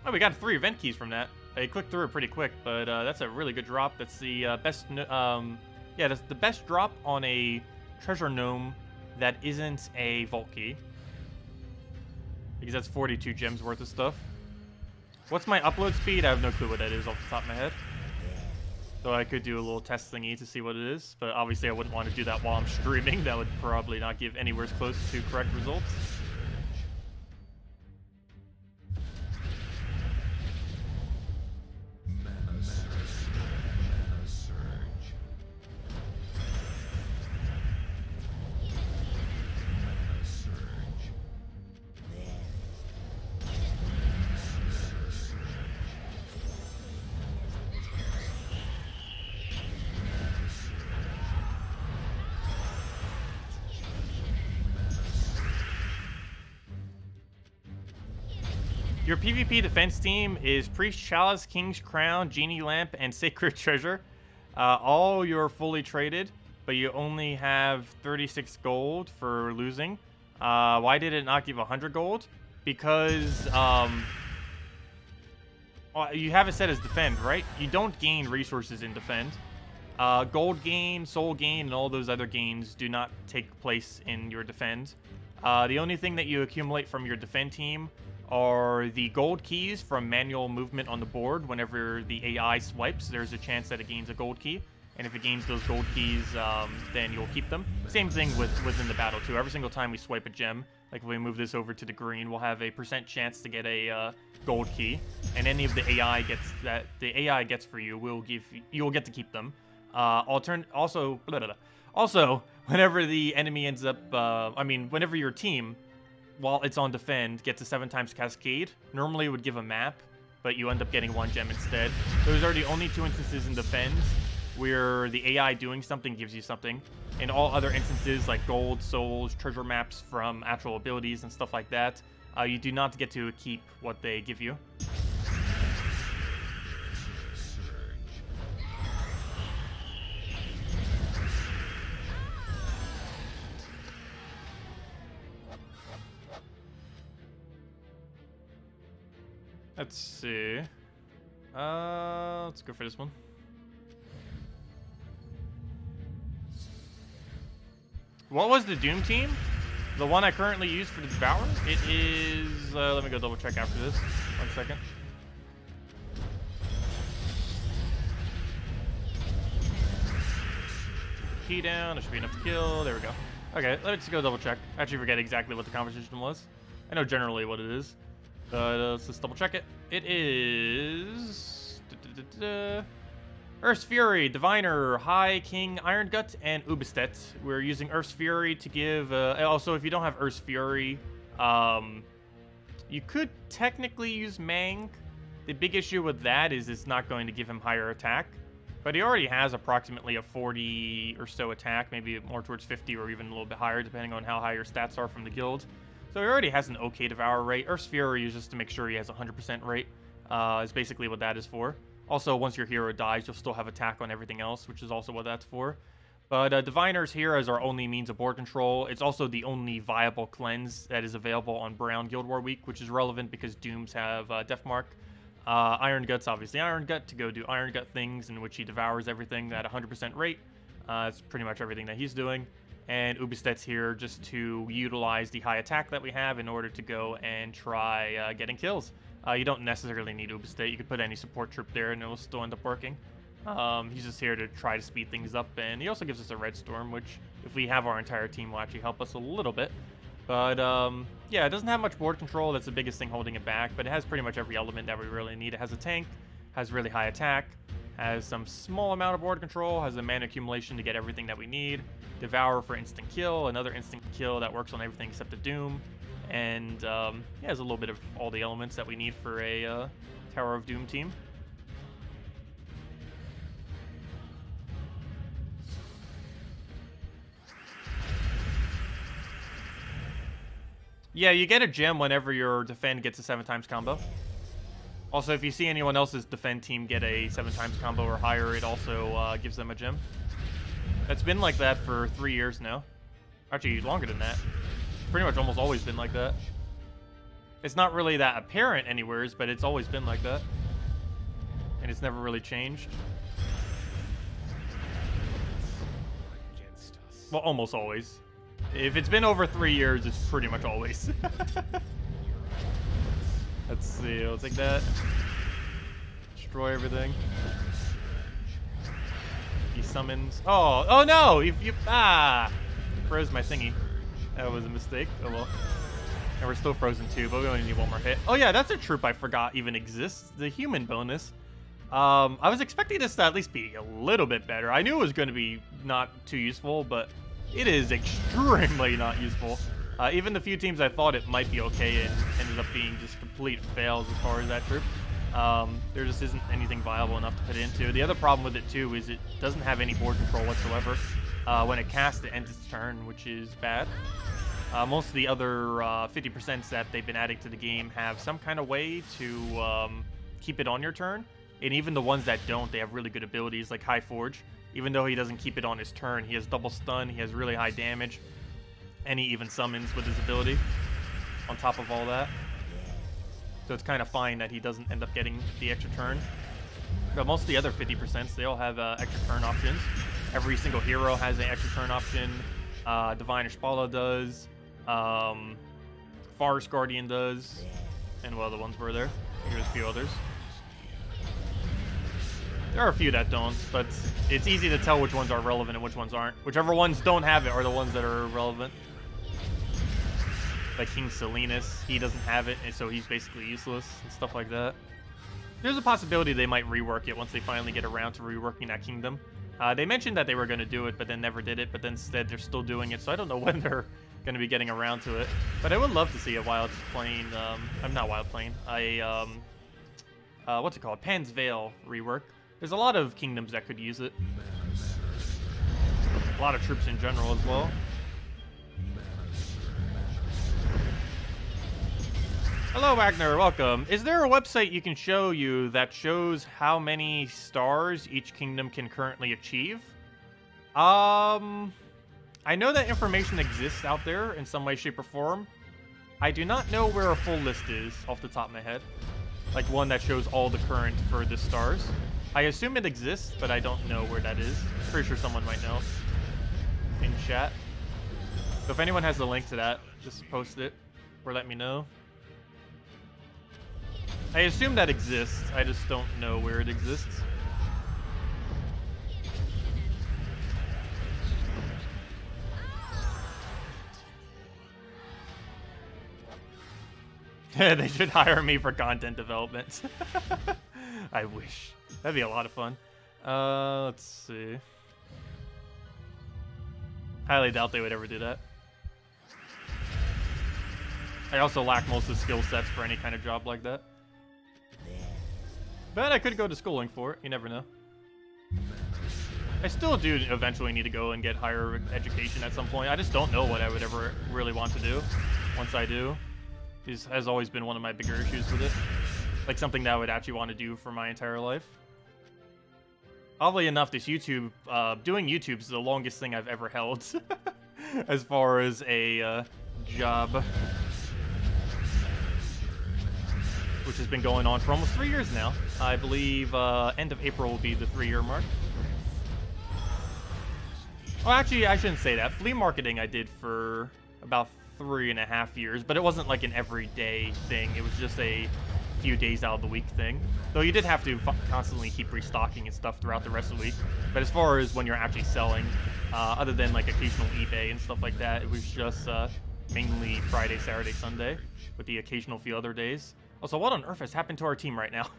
Oh, we got 3 event keys from that. I clicked through it pretty quick, but that's a really good drop. That's the best, yeah, that's the best drop on a treasure gnome that isn't a vault key. Because that's 42 gems worth of stuff. What's my upload speed? I have no clue what that is off the top of my head. So I could do a little test thingy to see what it is, but obviously I wouldn't want to do that while I'm streaming. That would probably not give anywhere close to correct results. Your PvP defense team is Priest Chalice, King's Crown, Genie Lamp, and Sacred Treasure. All you're fully traded, but you only have 36 gold for losing. Why did it not give 100 gold? Because you have it set as defend, right? You don't gain resources in defend. Gold gain, soul gain, and all those other gains do not take place in your defend. The only thing that you accumulate from your defend team are the gold keys from manual movement on the board. Whenever the AI swipes, there's a chance that it gains a gold key. And if it gains those gold keys, then you'll keep them. Same thing within the battle, too. Every single time we swipe a gem, like if we move this over to the green, we'll have a % chance to get a gold key. And any of the AI gets for you, you'll get to keep them. Also, whenever the enemy ends up, whenever your team, while it's on defend, gets a 7x cascade, normally it would give a map, but you end up getting 1 gem instead. Those are the only 2 instances in defend where the AI doing something gives you something. In all other instances, like gold, souls, treasure maps from actual abilities and stuff like that, you do not get to keep what they give you. Let's see. Let's go for this one. What was the Doom team? The one I currently use for the Devour? It is... let me go double check after this. 1 second. Key down. There should be enough to kill. There we go. Okay, let's go double check. I actually forget exactly what the conversation was. I know generally what it is. Let's just double check it. It is... Earth's Fury, Diviner, High King, Iron Gut, and Ubistet. We're using Earth's Fury to give... also, if you don't have Earth's Fury, you could technically use Mang. The big issue with that is it's not going to give him higher attack. But he already has approximately a 40 or so attack, maybe more towards 50 or even a little bit higher, depending on how high your stats are from the guild. So he already has an okay Devour rate. Earth's Fury is just to make sure he has a 100% rate, is basically what that is for. Also, once your hero dies, you'll still have attack on everything else, which is also what that's for. But Diviner's here as our only means of board control. It's also the only viable cleanse that is available on Brown Guild War Week, which is relevant because Dooms have Death Mark. Iron Gut's obviously Iron Gut to go do Iron Gut things, in which he devours everything at 100% rate. That's pretty much everything that he's doing. And Ubistet's here just to utilize the high attack that we have in order to go and try getting kills. You don't necessarily need Ubistet. You could put any support troop there and it'll still end up working. He's just here to try to speed things up, and he also gives us a Red Storm, which, if we have our entire team, will actually help us a little bit. But, yeah, it doesn't have much board control. That's the biggest thing holding it back, but it has pretty much every element that we really need. It has a tank, has really high attack, has some small amount of board control, has a mana accumulation to get everything that we need, Devour for instant kill, another instant kill that works on everything except the Doom, and yeah, has a little bit of all the elements that we need for a Tower of Doom team. Yeah, you get a gem whenever your defend gets a 7x combo. Also, if you see anyone else's defend team get a 7x combo or higher, it also gives them a gem. It's been like that for 3 years now. Actually, longer than that. Pretty much almost always been like that. It's not really that apparent anywheres, but it's always been like that. And it's never really changed. Well, almost always. If it's been over 3 years, it's pretty much always. Let's see, I'll take that. Destroy everything. He summons. Oh no! You froze my thingy. That was a mistake. Oh well. And we're still frozen too, but we only need one more hit. Oh yeah, that's a troop I forgot even exists. The human bonus. I was expecting this to at least be a little bit better. I knew it was going to be not too useful, but it is extremely not useful. Even the few teams I thought it might be okay and ended up being just complete fails as far as that troop. There just isn't anything viable enough to put into. The other problem with it too is it doesn't have any board control whatsoever. When it casts, it ends its turn, which is bad. Most of the other 50% that they've been adding to the game have some kind of way to keep it on your turn. And even the ones that don't, they have really good abilities, like High Forge. Even though he doesn't keep it on his turn, he has double stun, he has really high damage, and he even summons with his ability on top of all that. So it's kind of fine that he doesn't end up getting the extra turn. But most of the other 50%, they all have extra turn options. Every single hero has an extra turn option. Divine Ishbala does. Forest Guardian does. And what other ones were there? Here's a few others. There are a few that don't, but it's easy to tell which ones are relevant and which ones aren't. Whichever ones don't have it are the ones that are relevant. Like King Salinas, he doesn't have it, and so he's basically useless and stuff like that. There's a possibility they might rework it once they finally get around to reworking that kingdom. They mentioned that they were going to do it, but then never did it, but then instead they're still doing it, so I don't know when they're going to be getting around to it. But I would love to see a Wild Plane, I'm not Wild Plane, what's it called? Pan's Veil rework. There's a lot of kingdoms that could use it. A lot of troops in general as well. Hello, Wagner. Welcome. Is there a website you can show you that shows how many stars each kingdom can currently achieve? I know that information exists out there in some way, shape, or form. I do not know where a full list is off the top of my head. Like one that shows all the current furthest stars. I assume it exists, but I don't know where that is. Pretty sure someone might know in chat. So if anyone has the link to that, just post it or let me know. I assume that exists. I just don't know where it exists. They should hire me for content development. I wish. That'd be a lot of fun. Let's see. Highly doubt they would ever do that. I also lack most of the skill sets for any kind of job like that. But I could go to schooling for it. You never know. I still do eventually need to go and get higher education at some point. I just don't know what I would ever really want to do once I do. This has always been one of my bigger issues with it. Like something that I would actually want to do for my entire life. Oddly enough, this YouTube, doing YouTube is the longest thing I've ever held. As far as a job. Which has been going on for almost 3 years now. I believe end of April will be the 3-year mark. Well, actually, I shouldn't say that. Flea marketing I did for about 3.5 years, but it wasn't like an everyday thing. It was just a few days out of the week thing. Though you did have to constantly keep restocking and stuff throughout the rest of the week. But as far as when you're actually selling, other than like occasional eBay and stuff like that, it was just mainly Friday, Saturday, Sunday, with the occasional few other days. Also, what on earth has happened to our team right now?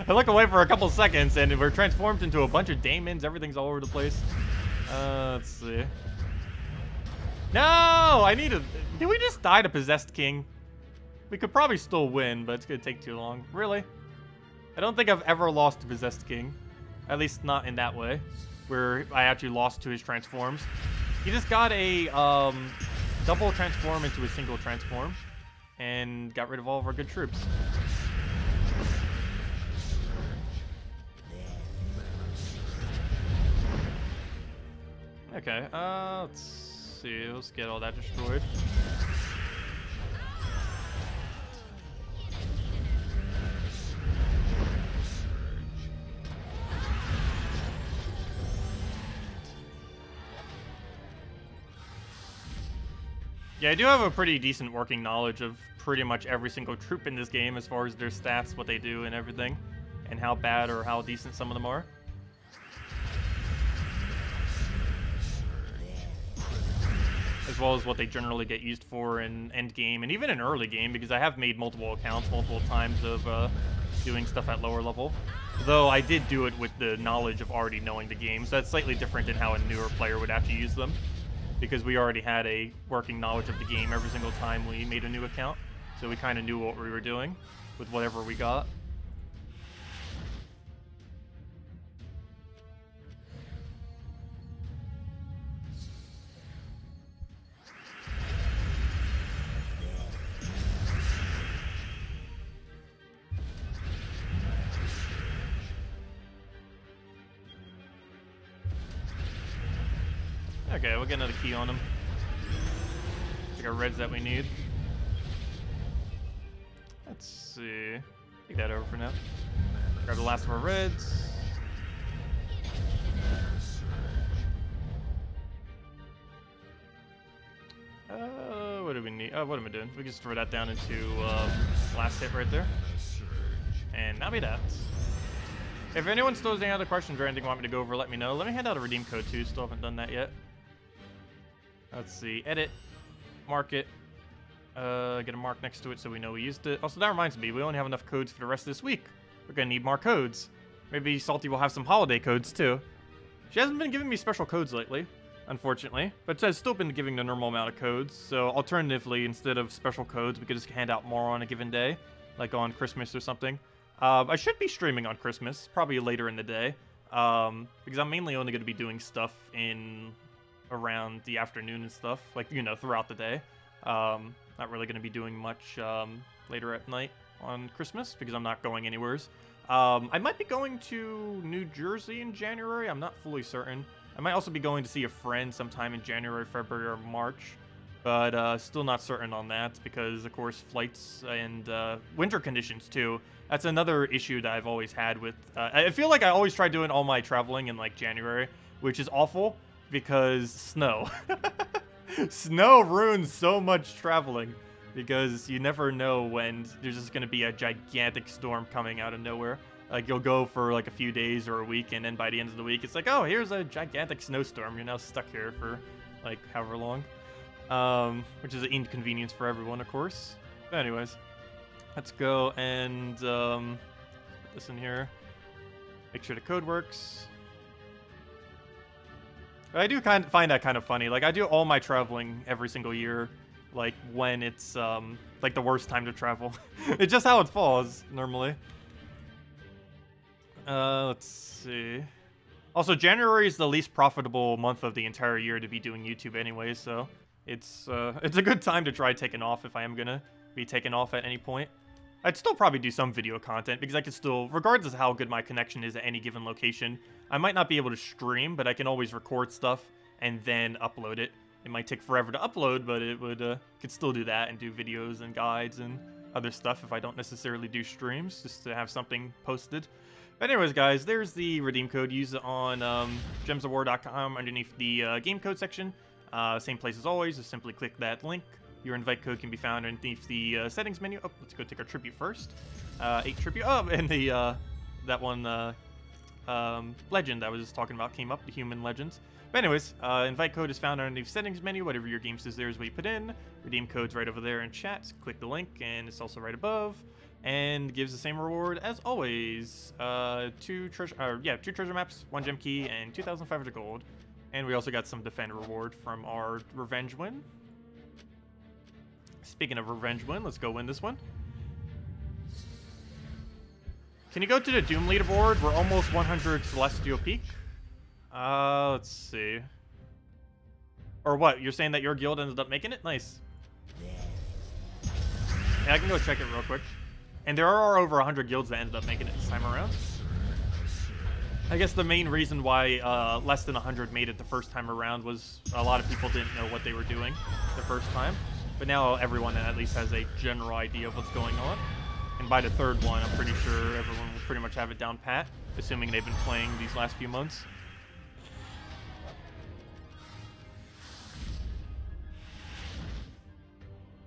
I look away for a couple seconds and we're transformed into a bunch of daemons. Everything's all over the place. Let's see. No! I need a... Did we just die to Possessed King? We could probably still win, but it's gonna take too long. Really? I don't think I've ever lost to Possessed King. At least not in that way. Where I actually lost to his transforms. He just got a double transform into a single transform. And got rid of all of our good troops. Okay, let's see. Let's get all that destroyed. Yeah, I do have a pretty decent working knowledge of pretty much every single troop in this game as far as their stats, what they do, and everything. And how bad or how decent some of them are. As well as what they generally get used for in end game and even in early game, because I have made multiple accounts multiple times of doing stuff at lower level. Though I did do it with the knowledge of already knowing the game, so that's slightly different than how a newer player would actually use them. Because we already had a working knowledge of the game every single time we made a new account. So we kind of knew what we were doing with whatever we got. Okay, we'll get another key on him. Take our reds that we need. Let's see. Take that over for now. Grab the last of our reds. What do we need? Oh, what am I doing? We can just throw that down into last hit right there. And that'll be that. If anyone still has any other questions or anything you want me to go over, let me know. Let me hand out a redeem code too. Still haven't done that yet. Let's see. Edit. Mark it. Get a mark next to it so we know we used it. Also, that reminds me, we only have enough codes for the rest of this week. We're gonna need more codes. Maybe Salty will have some holiday codes too. She hasn't been giving me special codes lately, unfortunately, but has still been giving the normal amount of codes. So alternatively, instead of special codes, we could just hand out more on a given day, like on Christmas or something. I should be streaming on Christmas, probably later in the day, because I'm mainly only going to be doing stuff in around the afternoon and stuff, like, you know, throughout the day. Not really going to be doing much later at night on Christmas, because I'm not going anywheres. I might be going to New Jersey in January. I'm not fully certain. I might also be going to see a friend sometime in January, February, or March. But still not certain on that because, of course, flights and winter conditions, too. That's another issue that I've always had with... I feel like I always try doing all my traveling in, like, January, which is awful because snow. Snow ruins so much traveling because you never know when there's just going to be a gigantic storm coming out of nowhere. Like, you'll go for, like, a few days or a week, and then by the end of the week, it's like, oh, here's a gigantic snowstorm. You're now stuck here for, like, however long. Which is an inconvenience for everyone, of course. But anyways, let's go and put this in here. Make sure the code works. I do find that kind of funny. Like, I do all my traveling every single year, like, when it's, like, the worst time to travel. It's just how it falls, normally. Let's see. Also, January is the least profitable month of the entire year to be doing YouTube anyway, so... It's a good time to try taking off if I am gonna be taking off at any point. I'd still probably do some video content because I could still, regardless of how good my connection is at any given location, I might not be able to stream, but I can always record stuff and then upload it. It might take forever to upload, but it would could still do that and do videos and guides and other stuff if I don't necessarily do streams, just to have something posted. But anyways, guys, there's the redeem code. Use it on gemsofwar.com underneath the game code section. Same place as always, just simply click that link. Your invite code can be found underneath the settings menu. Oh, let's go take our tribute first. 8 tribute. Oh, and the that one legend I was just talking about came up, the human legends. But anyways, invite code is found underneath settings menu. Whatever your game says there is what you put in. Redeem code's right over there in chat. Click the link, and it's also right above. And gives the same reward as always. 2 treasure maps, 1 gem key, and 2,500 gold. And we also got some defend reward from our revenge win. Speaking of revenge win, let's go win this one. Can you go to the Doom leaderboard? We're almost 100 Celestial Peak. Let's see. Or what? You're saying that your guild ended up making it? Nice. Yeah, I can go check it real quick. And there are over 100 guilds that ended up making it this time around. I guess the main reason why less than 100 made it the first time around was a lot of people didn't know what they were doing the first time. But now everyone at least has a general idea of what's going on. And by the third one, I'm pretty sure everyone will pretty much have it down pat, assuming they've been playing these last few months.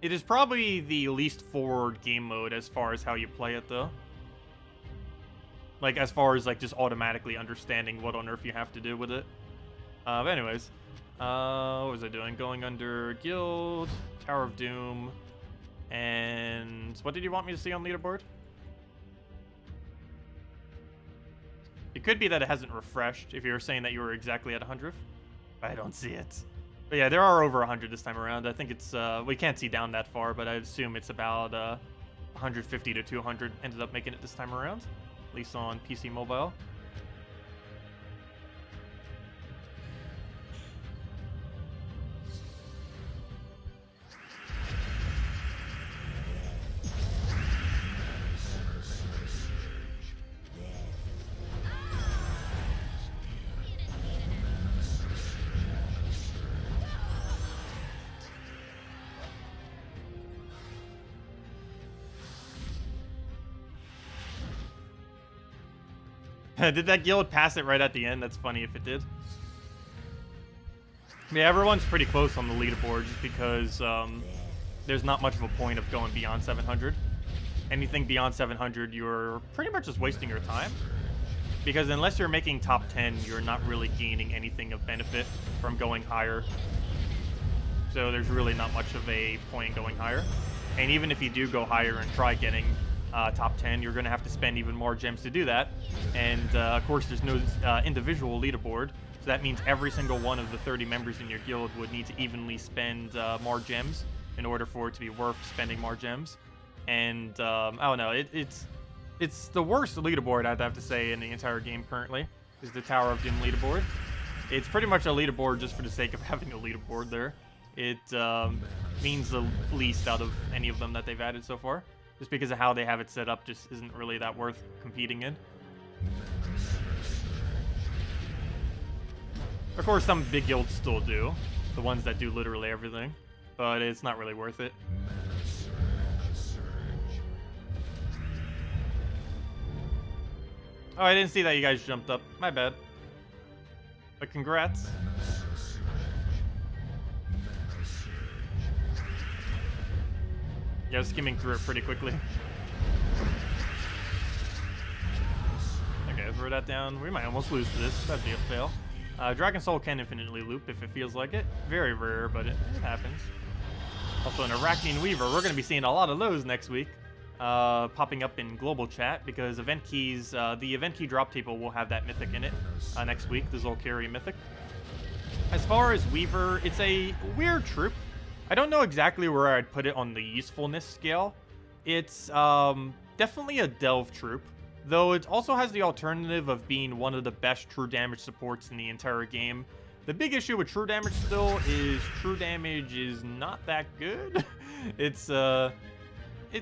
It is probably the least forward game mode as far as how you play it, though. Like, as far as, like, just automatically understanding what on earth you have to do with it. But anyways, what was I doing? Going under Guild, Tower of Doom, and what did you want me to see on leaderboard? It could be that it hasn't refreshed, if you were saying that you were exactly at 100. I don't see it. But yeah, there are over 100 this time around. I think it's, we can't see down that far, but I assume it's about 150 to 200 ended up making it this time around. At least on PC Mobile. Did that guild pass it right at the end? That's funny if it did. Yeah, everyone's pretty close on the leaderboard just because there's not much of a point of going beyond 700. Anything beyond 700, you're pretty much just wasting your time. Because unless you're making top 10, you're not really gaining anything of benefit from going higher. So there's really not much of a point in going higher. And even if you do go higher and try getting top 10, you're going to have to spend even more gems to do that. And of course, there's no individual leaderboard. So that means every single one of the 30 members in your guild would need to evenly spend more gems in order for it to be worth spending more gems. And I don't know, it's the worst leaderboard, I'd have to say, in the entire game currently, is the Tower of Doom leaderboard. It's pretty much a leaderboard just for the sake of having a leaderboard there. It means the least out of any of them that they've added so far. Just because of how they have it set up just isn't really that worth competing in. Of course, some big guilds still do. The ones that do literally everything. But it's not really worth it. Oh, I didn't see that you guys jumped up. My bad. But congrats. Yeah, I was skimming through it pretty quickly. Okay, throw that down. We might almost lose to this. That'd be a fail. Dragon Soul can infinitely loop if it feels like it. Very rare, but it happens. Also, an Arachnian Weaver. We're going to be seeing a lot of those next week. Popping up in global chat because event keys, the event key drop table will have that mythic in it next week, the Zol Kiri mythic. As far as Weaver, it's a weird troop. I don't know exactly where I'd put it on the usefulness scale. It's definitely a delve troop, though it also has the alternative of being one of the best true damage supports in the entire game. The big issue with true damage still is true damage is not that good. It's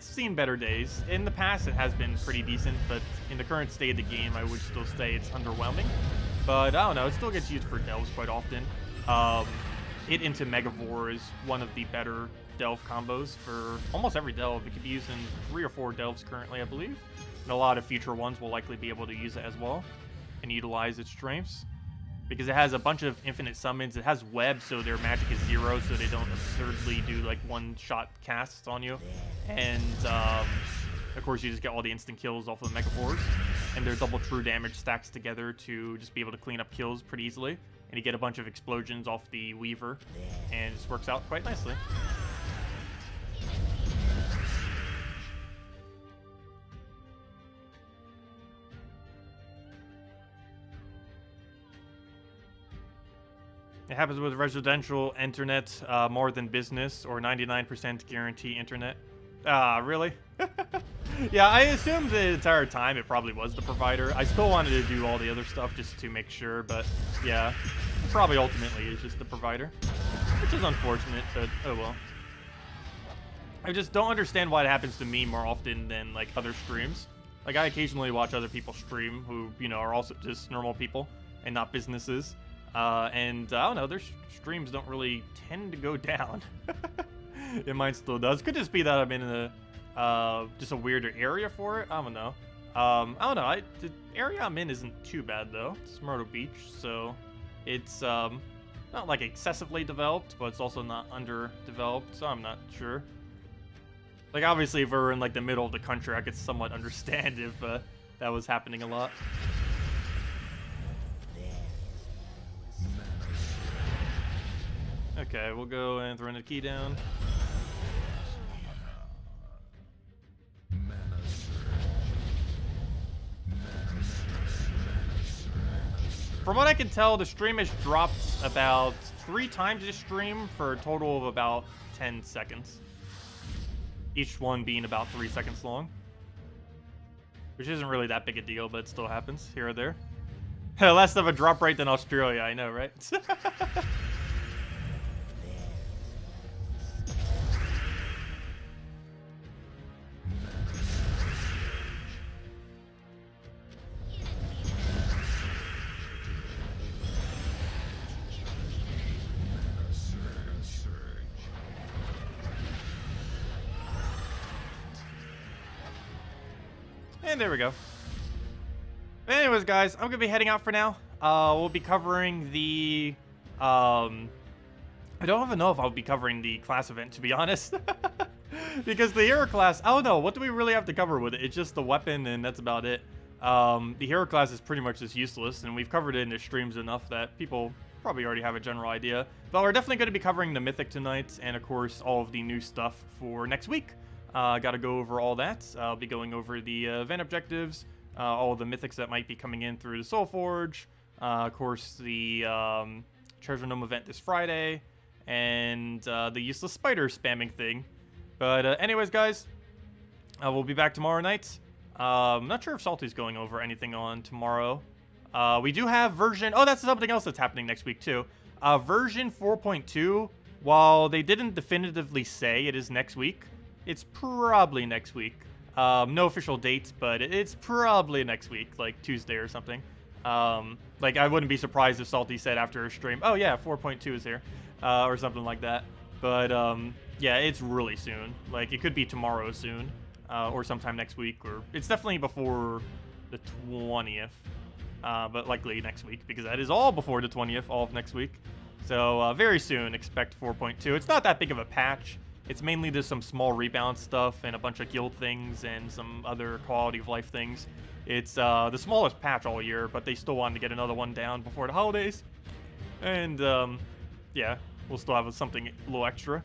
seen better days. In the past, it has been pretty decent, but in the current state of the game, I would still say it's underwhelming. But I don't know, it still gets used for delves quite often. It into Megavore is one of the better delve combos for almost every delve. It could be used in 3 or 4 delves currently, I believe. And a lot of future ones will likely be able to use it as well and utilize its strengths. Because it has a bunch of infinite summons. It has web, so their magic is 0, so they don't absurdly do like one-shot casts on you. And of course, you just get all the instant kills off of the Megavores. And their double true damage stacks together to just be able to clean up kills pretty easily. And you get a bunch of explosions off the Weaver, and it just works out quite nicely. happens with residential internet more than business, or 99% guarantee internet. Really? Yeah, I assumed the entire time it probably was the provider. I still wanted to do all the other stuff just to make sure, but yeah, probably ultimately is just the provider, which is unfortunate, but oh well. I just don't understand why it happens to me more often than like other streams. Like I occasionally watch other people stream who, you know, are also just normal people and not businesses. And I don't know, their streams don't really tend to go down. And mine still does. Could just be that I'm in a just a weirder area for it. I don't know. I don't know. The area I'm in isn't too bad though. It's Myrtle Beach, so it's not like excessively developed, but it's also not underdeveloped. So I'm not sure. Like obviously, if we were in like the middle of the country, I could somewhat understand if that was happening a lot. Okay, we'll go and throw the key down. From what I can tell, the stream has dropped about 3 times this stream for a total of about 10 seconds. Each one being about 3 seconds long. Which isn't really that big a deal, but it still happens here or there. Less of a drop rate than Australia, I know, right? And there we go. Anyways, guys, I'm gonna be heading out for now. We'll be covering the I don't even know if I'll be covering the class event, to be honest. Because the hero class, I don't know, what do we really have to cover with it? It's just the weapon and that's about it. The hero class is pretty much just useless, and we've covered it in the streams enough that people probably already have a general idea. But we're definitely going to be covering the Mythic tonight, and of course all of the new stuff for next week. Gotta go over all that. I'll be going over the event objectives, all of the mythics that might be coming in through the Soul Forge, of course the Treasure Gnome event this Friday, and the useless spider spamming thing. But anyways, guys, we'll be back tomorrow night. I'm not sure if Salty's going over anything on tomorrow. We do have version... Oh, that's something else that's happening next week, too. Version 4.2, while they didn't definitively say it is next week, it's probably next week. No official dates, but it's probably next week, like Tuesday or something. Like, I wouldn't be surprised if Salty said after a stream, oh yeah, 4.2 is here, or something like that. But, yeah, it's really soon. Like, it could be tomorrow soon, or sometime next week, or it's definitely before the 20th, but likely next week, because that is all before the 20th, all of next week. So, very soon, expect 4.2. It's not that big of a patch. It's mainly just some small rebalance stuff and a bunch of guild things and some other quality of life things. It's the smallest patch all year, but they still wanted to get another one down before the holidays. And, yeah, we'll still have something a little extra.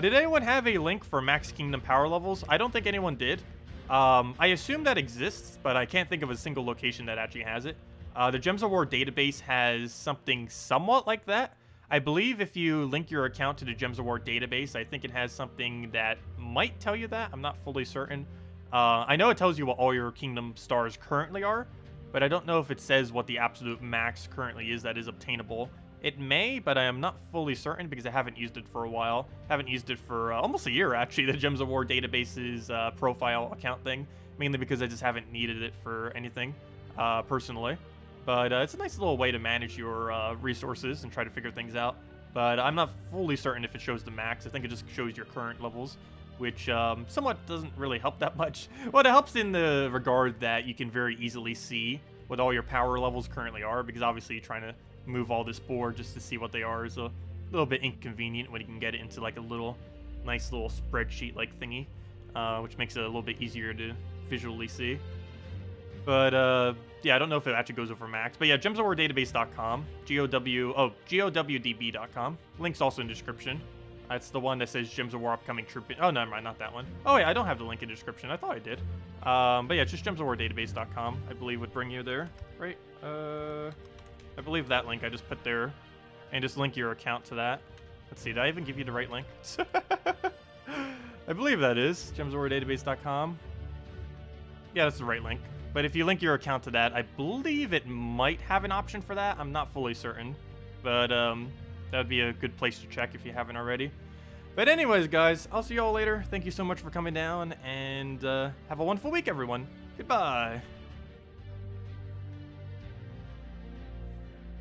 Did anyone have a link for Max Kingdom power levels? I don't think anyone did. I assume that exists, but I can't think of a single location that actually has it. The Gems of War database has something somewhat like that. I believe if you link your account to the Gems of War database, I think it has something that might tell you that. I'm not fully certain. I know it tells you what all your Kingdom stars currently are, but I don't know if it says what the absolute max currently is that is obtainable. It may, but I am not fully certain because I haven't used it for a while. Haven't used it for almost a year, actually, the Gems of War database's profile account thing, mainly because I just haven't needed it for anything, personally. But it's a nice little way to manage your resources and try to figure things out. But I'm not fully certain if it shows the max. I think it just shows your current levels, which somewhat doesn't really help that much. Well, it helps in the regard that you can very easily see what all your power levels currently are, because obviously trying to move all this board just to see what they are is a little bit inconvenient when you can get it into like a little nice little spreadsheet-like thingy, which makes it a little bit easier to visually see. But, yeah, I don't know if it actually goes over max. But yeah, gemsofwardatabase.com, GOWDB.com. Link's also in the description. That's the one that says Gems of War upcoming troop. Oh, never mind, not that one. Oh, yeah, I don't have the link in the description. I thought I did. But yeah, just gemsofwardatabase.com, I believe, would bring you there, right? I believe that link I just put there and just link your account to that. Let's see, did I even give you the right link? I believe that is gemsofwardatabase.com. Yeah, that's the right link. But if you link your account to that, I believe it might have an option for that. I'm not fully certain, but that would be a good place to check if you haven't already. But anyways, guys, I'll see you all later. Thank you so much for coming down, and have a wonderful week, everyone. Goodbye.